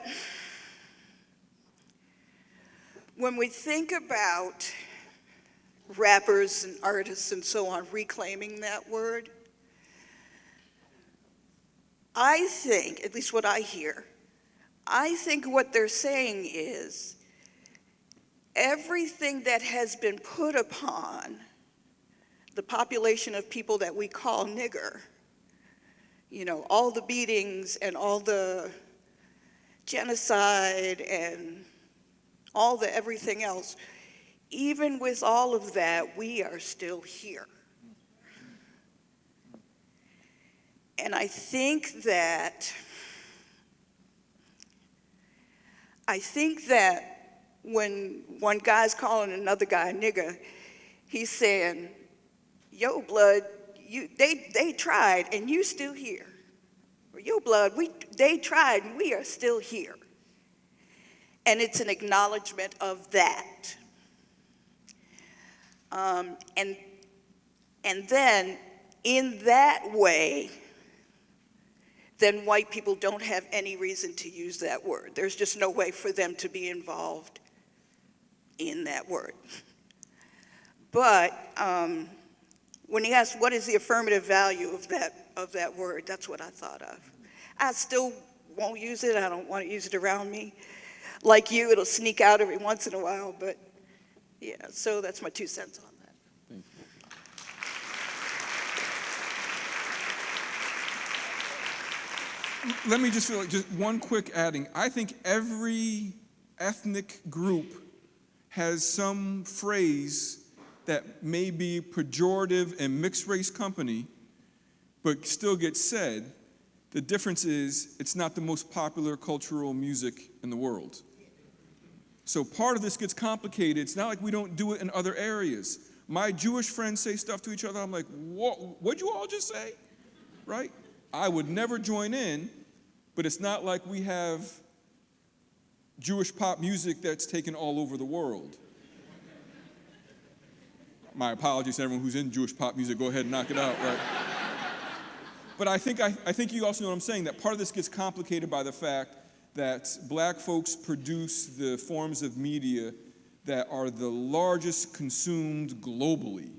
when we think about rappers and artists and so on reclaiming that word, I think, at least what I hear, I think what they're saying is everything that has been put upon the population of people that we call nigger, you know, all the beatings and all the genocide and all the everything else, even with all of that, we are still here. And I think that when one guy's calling another guy a nigger, he's saying, yo, blood, they tried and you still here. Or yo, blood, they tried and we are still here. And it's an acknowledgement of that. And then in that way, then white people don't have any reason to use that word. There's just no way for them to be involved in that word. But when he asked what is the affirmative value of that word, that's what I thought of. I still won't use it. I don't want to use it around me. Like you, it'll sneak out every once in a while, but yeah, so that's my 2 cents on that. Let me just one quick adding. I think every ethnic group has some phrase that may be pejorative in mixed race company, but still gets said. The difference is it's not the most popular cultural music in the world. So part of this gets complicated. It's not like we don't do it in other areas. My Jewish friends say stuff to each other. I'm like, what'd you all just say? Right? I would never join in, but it's not like we have Jewish pop music that's taken all over the world. My apologies to everyone who's in Jewish pop music. Go ahead and knock it out, right? But I think you also know what I'm saying, that part of this gets complicated by the fact that black folks produce the forms of media that are the largest consumed globally.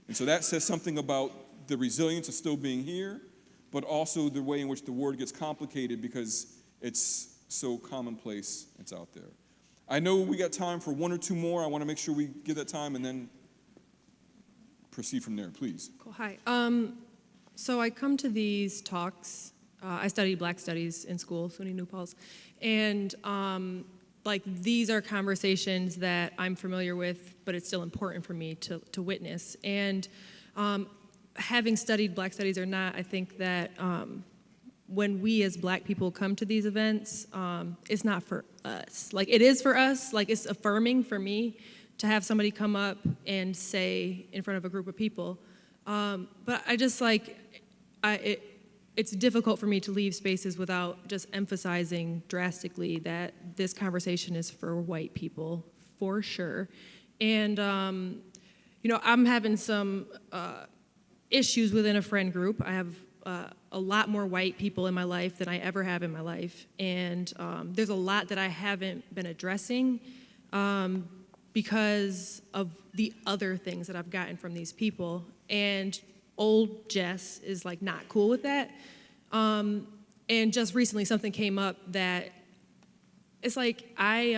And so that says something about the resilience of still being here, but also the way in which the word gets complicated because it's so commonplace, it's out there. I know we got time for 1 or 2 more. I want to make sure we give that time and then proceed from there, please. Cool. Hi. So I come to these talks. I studied Black Studies in school, SUNY New Paltz, and like these are conversations that I'm familiar with, but it's still important for me to witness. And Having studied Black Studies or not, I think that when we as Black people come to these events, it's not for us. Like, it is for us. Like, it's affirming for me to have somebody come up and say in front of a group of people. But I just like, it's difficult for me to leave spaces without just emphasizing drastically that this conversation is for white people, for sure. And, I'm having some issues within a friend group. I have a lot more white people in my life than I ever have in my life. And there's a lot that I haven't been addressing because of the other things that I've gotten from these people. And old Jess is like not cool with that. And just recently something came up that it's like I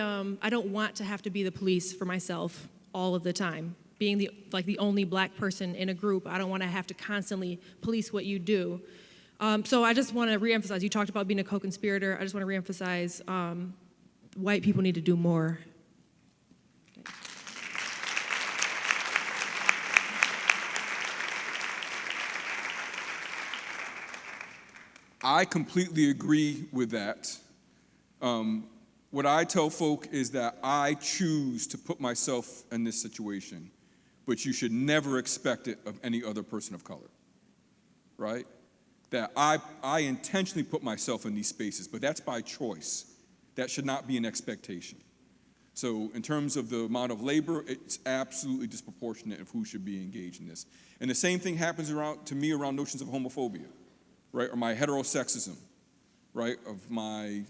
don't want to have to be the police for myself all of the time. Being the only Black person in a group, I don't want to have to constantly police what you do. So I just want to reemphasize, you talked about being a co-conspirator. I just want to reemphasize white people need to do more. I completely agree with that. What I tell folk is that I choose to put myself in this situation, but you should never expect it of any other person of color, right? That I intentionally put myself in these spaces, but that's by choice. That should not be an expectation. So in terms of the amount of labor, it's absolutely disproportionate of who should be engaged in this. And the same thing happens to me around notions of homophobia, right? Or my heterosexism, right? Of my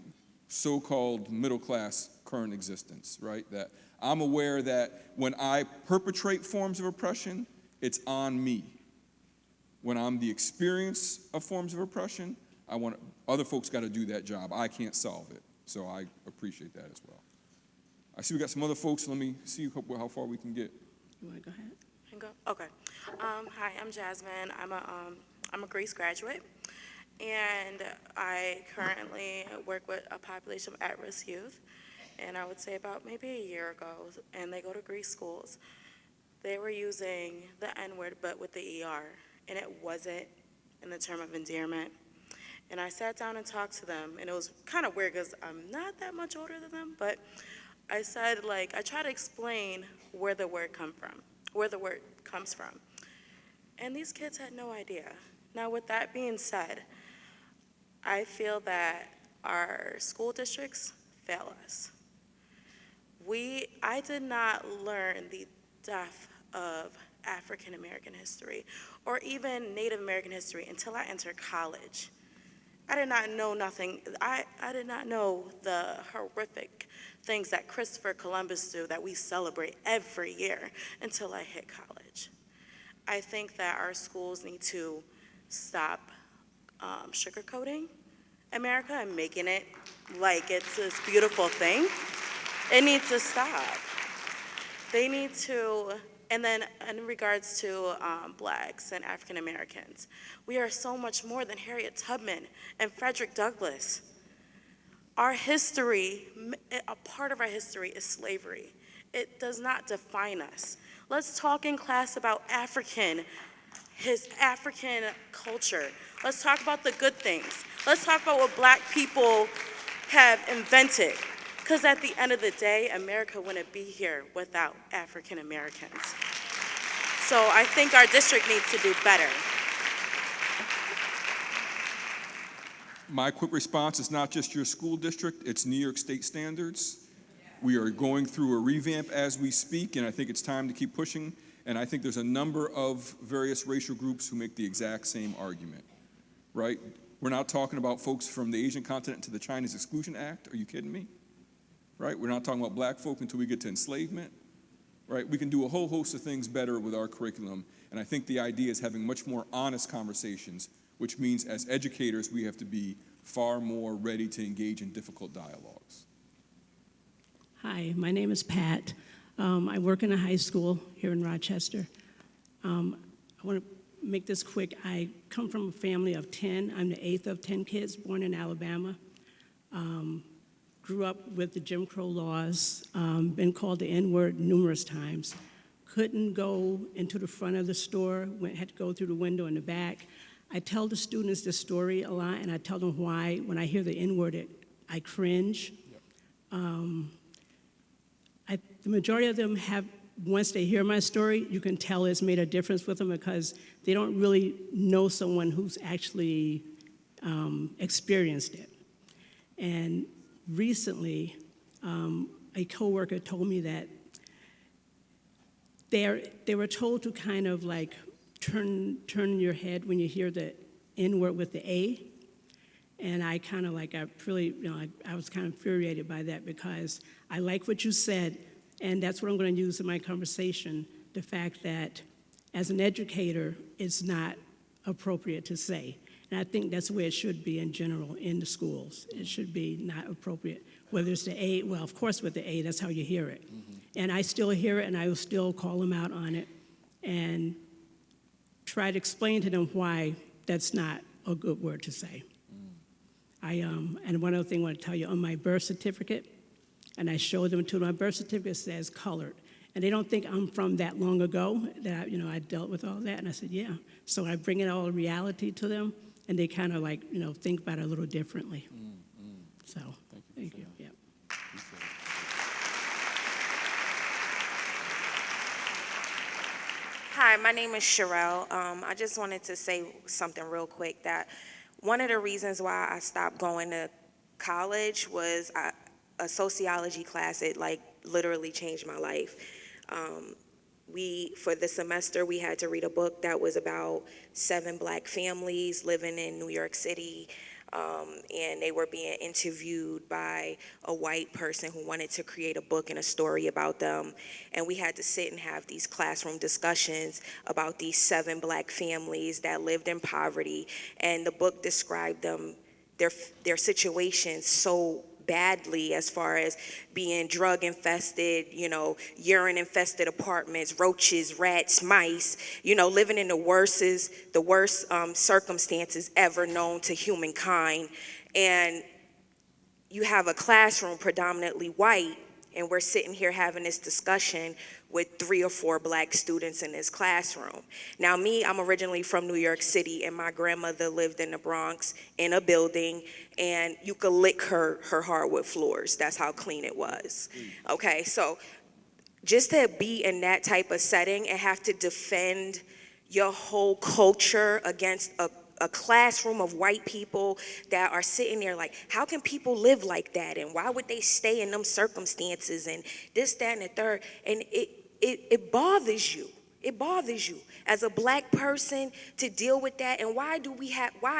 so-called middle-class current existence, right? That I'm aware that when I perpetrate forms of oppression, it's on me. When I'm the experience of forms of oppression, other folks got to do that job. I can't solve it. So I appreciate that as well. I see we got some other folks. Let me see how far we can get. You want to go ahead? Okay. Hi, I'm Jasmine. I'm a Grace graduate, and I currently work with a population of at-risk youth. And I would say about maybe a year ago, and they go to Greece schools. They were using the N-word, but with the ER, and it wasn't in the term of endearment. And I sat down and talked to them, and it was kind of weird because I'm not that much older than them, but I said, I try to explain where the word comes from. And these kids had no idea. Now, with that being said, I feel that our school districts fail us. I did not learn the depth of African American history or even Native American history until I entered college. I did not know nothing. I did not know the horrific things that Christopher Columbus did that we celebrate every year until I hit college. I think that our schools need to stop sugarcoating America and making it like it's this beautiful thing. It needs to stop. They need to, and then in regards to Blacks and African Americans, we are so much more than Harriet Tubman and Frederick Douglass. Our history, a part of our history is slavery. It does not define us. Let's talk in class about African culture. Let's talk about the good things. Let's talk about what Black people have invented. Because at the end of the day, America wouldn't be here without African Americans. So I think our district needs to do better. My quick response is not just your school district, it's New York State standards. We are going through a revamp as we speak, and I think it's time to keep pushing. And I think there's a number of various racial groups who make the exact same argument, right? We're not talking about folks from the Asian continent to the Chinese Exclusion Act. Are you kidding me? Right? We're not talking about Black folk until we get to enslavement, right? We can do a whole host of things better with our curriculum, and I think the idea is having much more honest conversations, which means as educators, we have to be far more ready to engage in difficult dialogues. Hi, my name is Pat. I work in a high school here in Rochester. I want to make this quick. I come from a family of 10. I'm the 8th of 10 kids born in Alabama. Grew up with the Jim Crow laws, been called the N-word numerous times. couldn't go into the front of the store, had to go through the window in the back. I tell the students this story a lot, and I tell them why, when I hear the N-word, I cringe. The majority of them have, once they hear my story, you can tell it's made a difference with them because they don't really know someone who's actually experienced it. And recently, a coworker told me that they were told to kind of like turn your head when you hear the N-word with the A. And I kind of like, I was kind of infuriated by that because I like what you said, and that's what I'm going to use in my conversation, the fact that as an educator, it's not appropriate to say. And I think that's the way it should be in general in the schools. It should be not appropriate. Whether it's the A, well, of course with the A, that's how you hear it. And I still hear it, and I will still call them out on it and try to explain to them why that's not a good word to say. And one other thing I want to tell you, on my birth certificate, and I showed them to my birth certificate says colored. And they don't think I'm from that long ago, that I dealt with all that. And I said, yeah. So I bring it all reality to them, and they kind of like, think about it a little differently. So, thank you. Yeah. Hi, my name is Sherelle. I just wanted to say something real quick, that one of the reasons why I stopped going to college was a sociology class. It like literally changed my life. For the semester, we had to read a book that was about 7 Black families living in New York City, and they were being interviewed by a white person who wanted to create a book and a story about them. And we had to sit and have these classroom discussions about these 7 Black families that lived in poverty. And the book described them, their situations so badly, as far as being drug infested, urine infested apartments, roaches, rats, mice, living in the worst circumstances ever known to humankind. And you have a classroom predominantly white, and we're sitting here having this discussion with 3 or 4 Black students in this classroom. Now me, I'm originally from New York City, and my grandmother lived in the Bronx in a building, and you could lick her hardwood floors. That's how clean it was. Okay, so just to be in that type of setting and have to defend your whole culture against a classroom of white people that are sitting there like, how can people live like that? And why would they stay in them circumstances? And this, that, and the third. And it bothers you. It bothers you as a Black person to deal with that. And why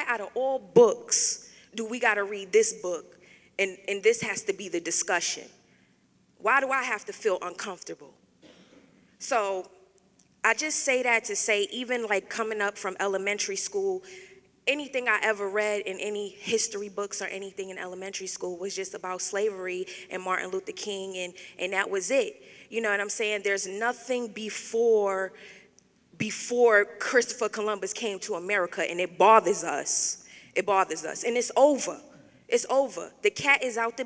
out of all books do we got to read this book? And this has to be the discussion. Why do I have to feel uncomfortable? So I just say that to say, even like coming up from elementary school, anything I ever read in any history books or anything in elementary school was just about slavery and Martin Luther King, and that was it. You know what I'm saying? There's nothing before Christopher Columbus came to America, and it bothers us. It bothers us, and it's over. It's over. The cat is out the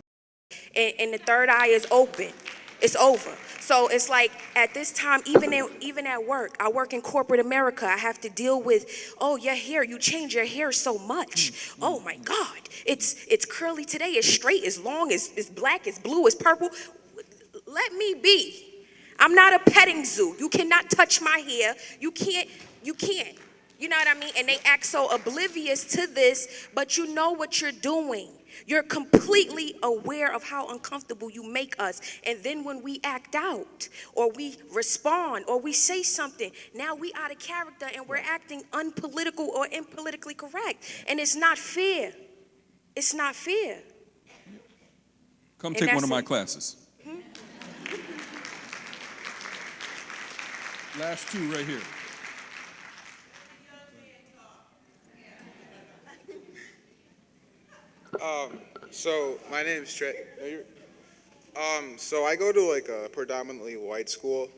and the third eye is open. It's over. So it's like at this time, even at work, I work in corporate America. I have to deal with, oh, your hair, you change your hair so much. Oh my God, it's curly today, it's straight, it's long, it's black, it's blue, it's purple. Let me be. I'm not a petting zoo. You cannot touch my hair. You can't. You know what I mean? And they act so oblivious to this, but you know what you're doing. You're completely aware of how uncomfortable you make us. And then when we act out, or we respond, or we say something, now we out of character and we're acting unpolitical or impolitically correct. And it's not fair. It's not fair. Come take one of my classes. Last 2 right here. So my name is Trey. So I go to like a predominantly white school,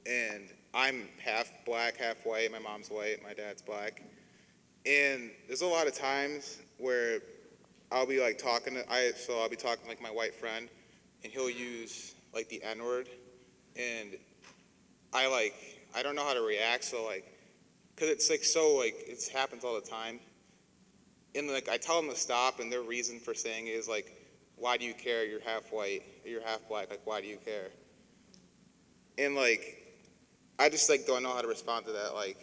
and I'm half Black, half white. My mom's white, my dad's Black. And there's a lot of times where I'll be like I'll be talking to like my white friend, and he'll use like the N-word, and I don't know how to react, so like, cause it's like so like it happens all the time, and like I tell them to stop, and their reason for saying it is like, why do you care? You're half white, you're half black. Like, why do you care? And like, I just like don't know how to respond to that. Like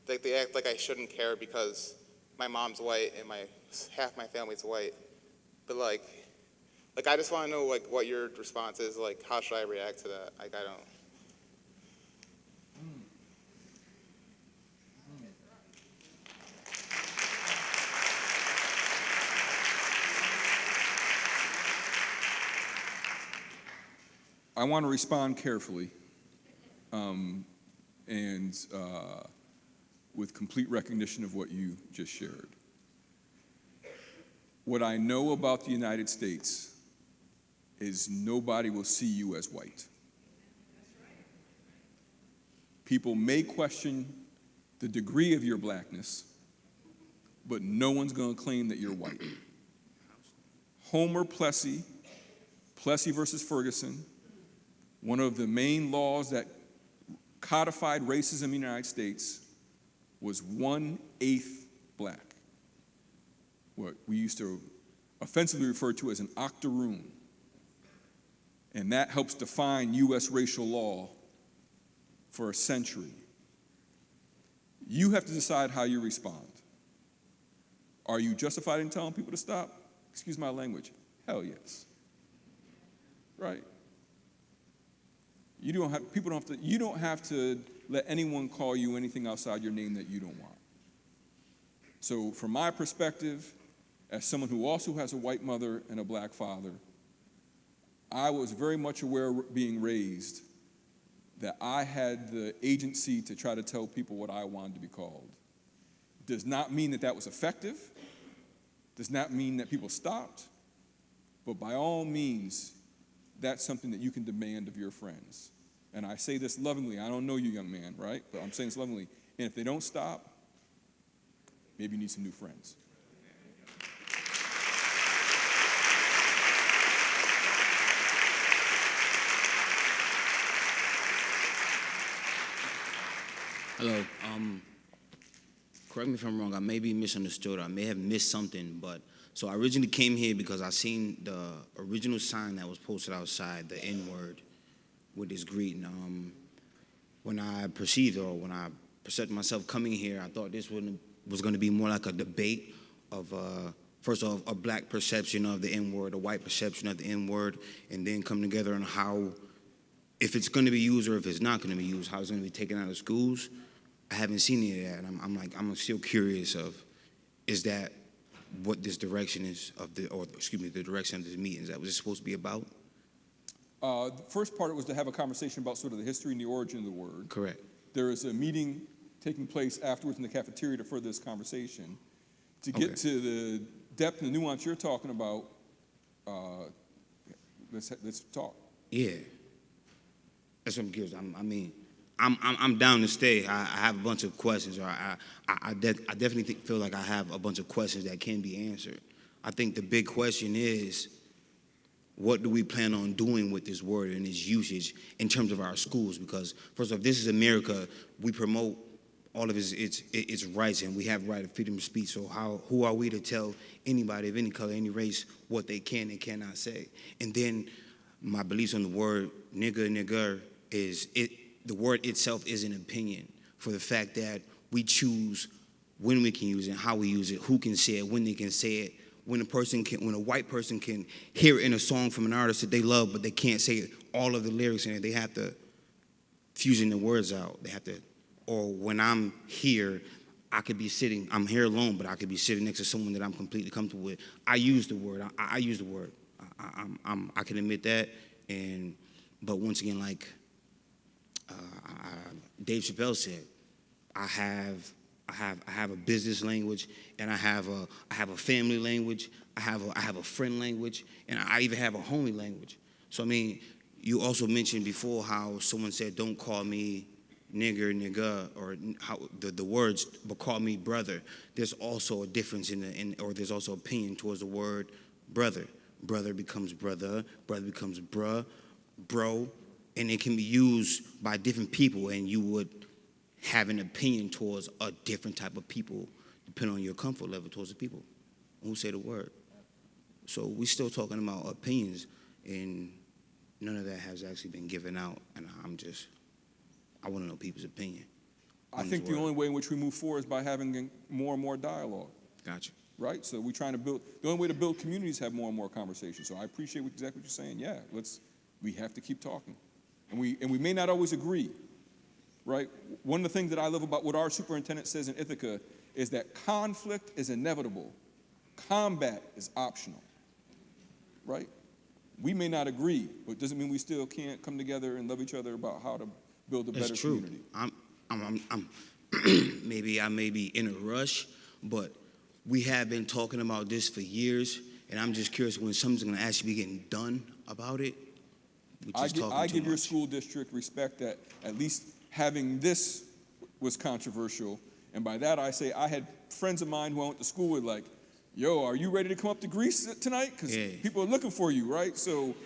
they act like I shouldn't care because my mom's white and half my family's white, but like I just want to know like what your response is. Like, how should I react to that? Like, I don't. I want to respond carefully and with complete recognition of what you just shared. What I know about the United States is nobody will see you as white. People may question the degree of your blackness, but no one's going to claim that you're white. Homer Plessy, Plessy versus Ferguson, one of the main laws that codified racism in the United States was 1/8 black, what we used to offensively refer to as an octoroon. And that helps define U.S. racial law for a century. You have to decide how you respond. Are you justified in telling people to stop? Excuse my language. Hell yes. Right? You don't have to let anyone call you anything outside your name that you don't want. So from my perspective, as someone who also has a white mother and a black father, I was very much aware being raised that I had the agency to try to tell people what I wanted to be called. Does not mean that that was effective, does not mean that people stopped, but by all means, that's something that you can demand of your friends. And I say this lovingly. I don't know you, young man, right? But I'm saying this lovingly. And if they don't stop, maybe you need some new friends. Hello. Correct me if I'm wrong. I may be misunderstood. I may have missed something, but so I originally came here because I seen the original sign that was posted outside, the N-word, with this greeting. When I perceived myself coming here, I thought this was going to be more like a debate of, first off, a black perception of the N-word, a white perception of the N-word, and then come together on how, if it's going to be used or if it's not going to be used, how it's going to be taken out of schools. I haven't seen any of that, and I'm still curious of, is that what this direction is the direction of this meeting? Is that what it's supposed to be about? The first part was to have a conversation about sort of the history and the origin of the word. Correct. There is a meeting taking place afterwards in the cafeteria to further this conversation. To get to the depth and the nuance you're talking about, let's talk. Yeah. That's what I'm curious. I'm down to stay. I have a bunch of questions, or I definitely feel like I have a bunch of questions that can be answered. I think the big question is, what do we plan on doing with this word and its usage in terms of our schools? Because first off, this is America. We promote all of its rights, and we have right of freedom of speech. So who are we to tell anybody of any color, any race, what they can and cannot say? And then my beliefs on the word nigger is the word itself is an opinion, for the fact that we choose when we can use it, how we use it, who can say it, when they can say it. When a white person can hear it in a song from an artist that they love, but they can't say all of the lyrics in it, they have to fusing the words out. They have to, or when I'm here, I'm here alone, but I could be sitting next to someone that I'm completely comfortable with. I use the word. I use the word. I can admit that. But once again, like Dave Chappelle said, I have a business language, and I have a family language. I have a friend language, and I even have a homie language. So I mean, you also mentioned before how someone said, "Don't call me nigga," or how the words, but call me brother. There's also a difference or there's also opinion towards the word brother. Brother becomes brother. Brother becomes bruh, bro. and it can be used by different people, and you would have an opinion towards a different type of people depending on your comfort level towards the people who say the word. So we're still talking about opinions, and none of that has actually been given out, and I want to know people's opinion. I think the only way in which we move forward is by having more and more dialogue. Gotcha. Right? So we're trying to build, the only way to build communities is have more and more conversations. So I appreciate exactly what you're saying. Yeah, we have to keep talking. And we may not always agree, right? One of the things that I love about what our superintendent says in Ithaca is that conflict is inevitable. Combat is optional, right? We may not agree, but it doesn't mean we still can't come together and love each other about how to build a better community. I'm maybe I may be in a rush, but we have been talking about this for years, and I'm just curious when something's going to actually be getting done about it. I give your school district respect that at least having this was controversial, and by that I say I had friends of mine who I went to school with like, yo, are you ready to come up to Greece tonight? Because people are looking for you, right? So,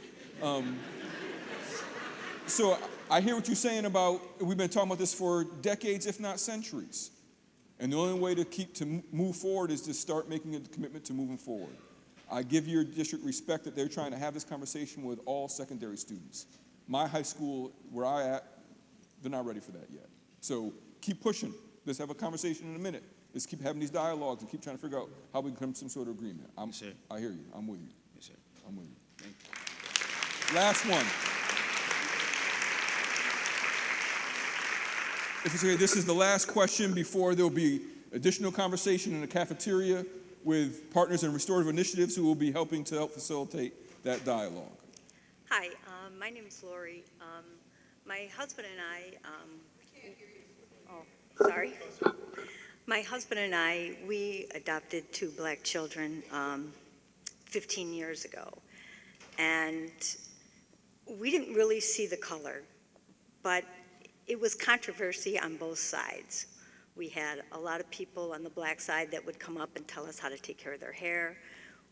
so I hear what you're saying about, we've been talking about this for decades, if not centuries. And the only way to move forward is to start making a commitment to moving forward. I give your district respect that they're trying to have this conversation with all secondary students. My high school, where I at, they're not ready for that yet. So keep pushing. Let's have a conversation in a minute. Let's keep having these dialogues and keep trying to figure out how we can come to some sort of agreement. I hear you. I'm with you. Yes, sir. I'm with you. Thank you. Last one. If it's okay, this is the last question before there'll be additional conversation in the cafeteria with partners in restorative initiatives who will be helping to help facilitate that dialogue. Hi, my name is Lori. My husband and I, we adopted 2 black children 15 years ago. And we didn't really see the color, but it was controversy on both sides. We had a lot of people on the black side that would come up and tell us how to take care of their hair.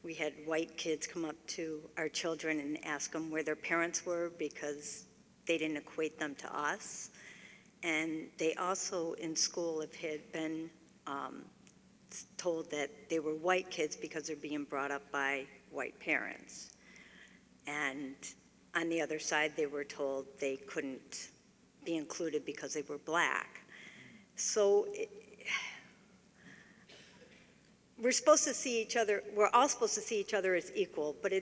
We had white kids come up to our children and ask them where their parents were because they didn't equate them to us. And they also in school had been told that they were white kids because they're being brought up by white parents. And on the other side, they were told they couldn't be included because they were black. So we're supposed to see each other, we're all supposed to see each other as equal, but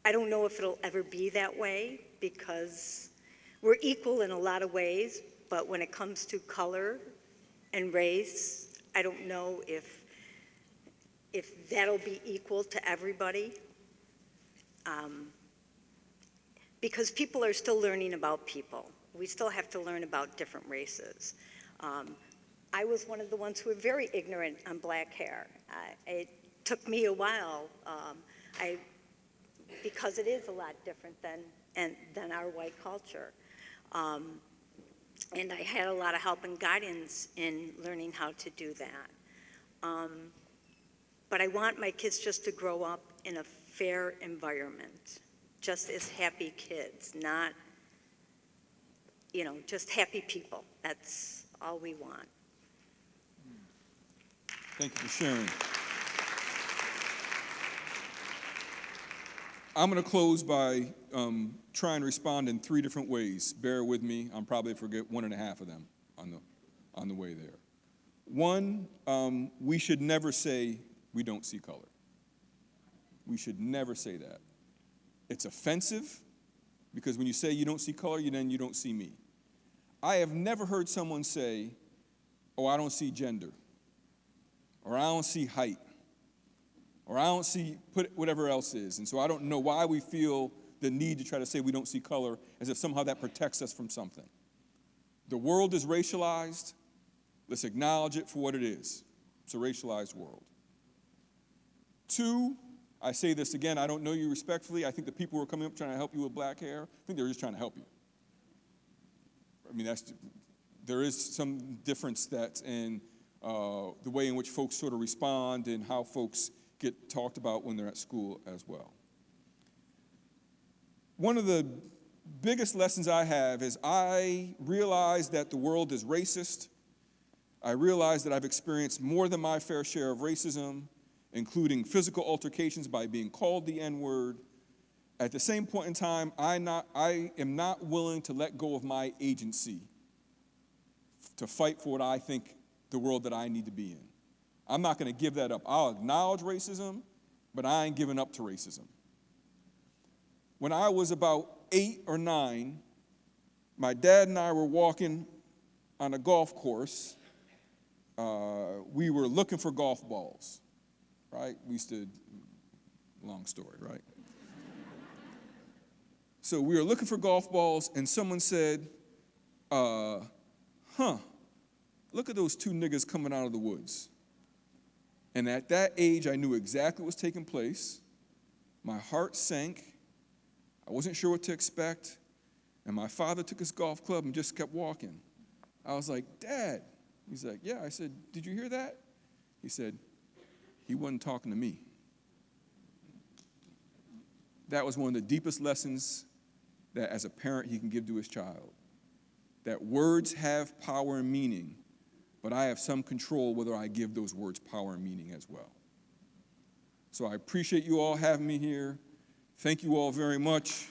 I don't know if it'll ever be that way because we're equal in a lot of ways, but when it comes to color and race, I don't know if that'll be equal to everybody. Because people are still learning about people. We still have to learn about different races. I was one of the ones who were very ignorant on black hair. It took me a while, because it is a lot different than our white culture. And I had a lot of help and guidance in learning how to do that. But I want my kids just to grow up in a fair environment, just as happy kids, not, just happy people. That's all we want. Thank you for sharing. I'm going to close by trying to respond in 3 different ways. Bear with me. I'm probably forget 1.5 of them on the way there. One, we should never say we don't see color. We should never say that. It's offensive because when you say you don't see color, then you don't see me. I have never heard someone say, oh, I don't see gender, or I don't see height, or I don't see whatever else is. And so I don't know why we feel the need to try to say we don't see color as if somehow that protects us from something. The world is racialized. Let's acknowledge it for what it is. It's a racialized world. 2, I say this again, I don't know you respectfully. I think the people who are coming up trying to help you with black hair, I think they're just trying to help you. I mean, there is some difference that's in the way in which folks sort of respond and how folks get talked about when they're at school as well. One of the biggest lessons I have is I realize that the world is racist. I realize that I've experienced more than my fair share of racism, including physical altercations by being called the N-word. At the same point in time, I am not willing to let go of my agency to fight for what I think the world that I need to be in. I'm not going to give that up. I'll acknowledge racism, but I ain't giving up to racism. When I was about 8 or 9, my dad and I were walking on a golf course. We were looking for golf balls, right? Long story, right? So we were looking for golf balls, and someone said, look at those 2 niggas coming out of the woods. And at that age, I knew exactly what was taking place. My heart sank. I wasn't sure what to expect. And my father took his golf club and just kept walking. I was like, Dad. He's like, yeah. I said, did you hear that? He said, he wasn't talking to me. That was one of the deepest lessons that as a parent he can give to his child. That words have power and meaning, but I have some control whether I give those words power and meaning as well. So I appreciate you all having me here. Thank you all very much.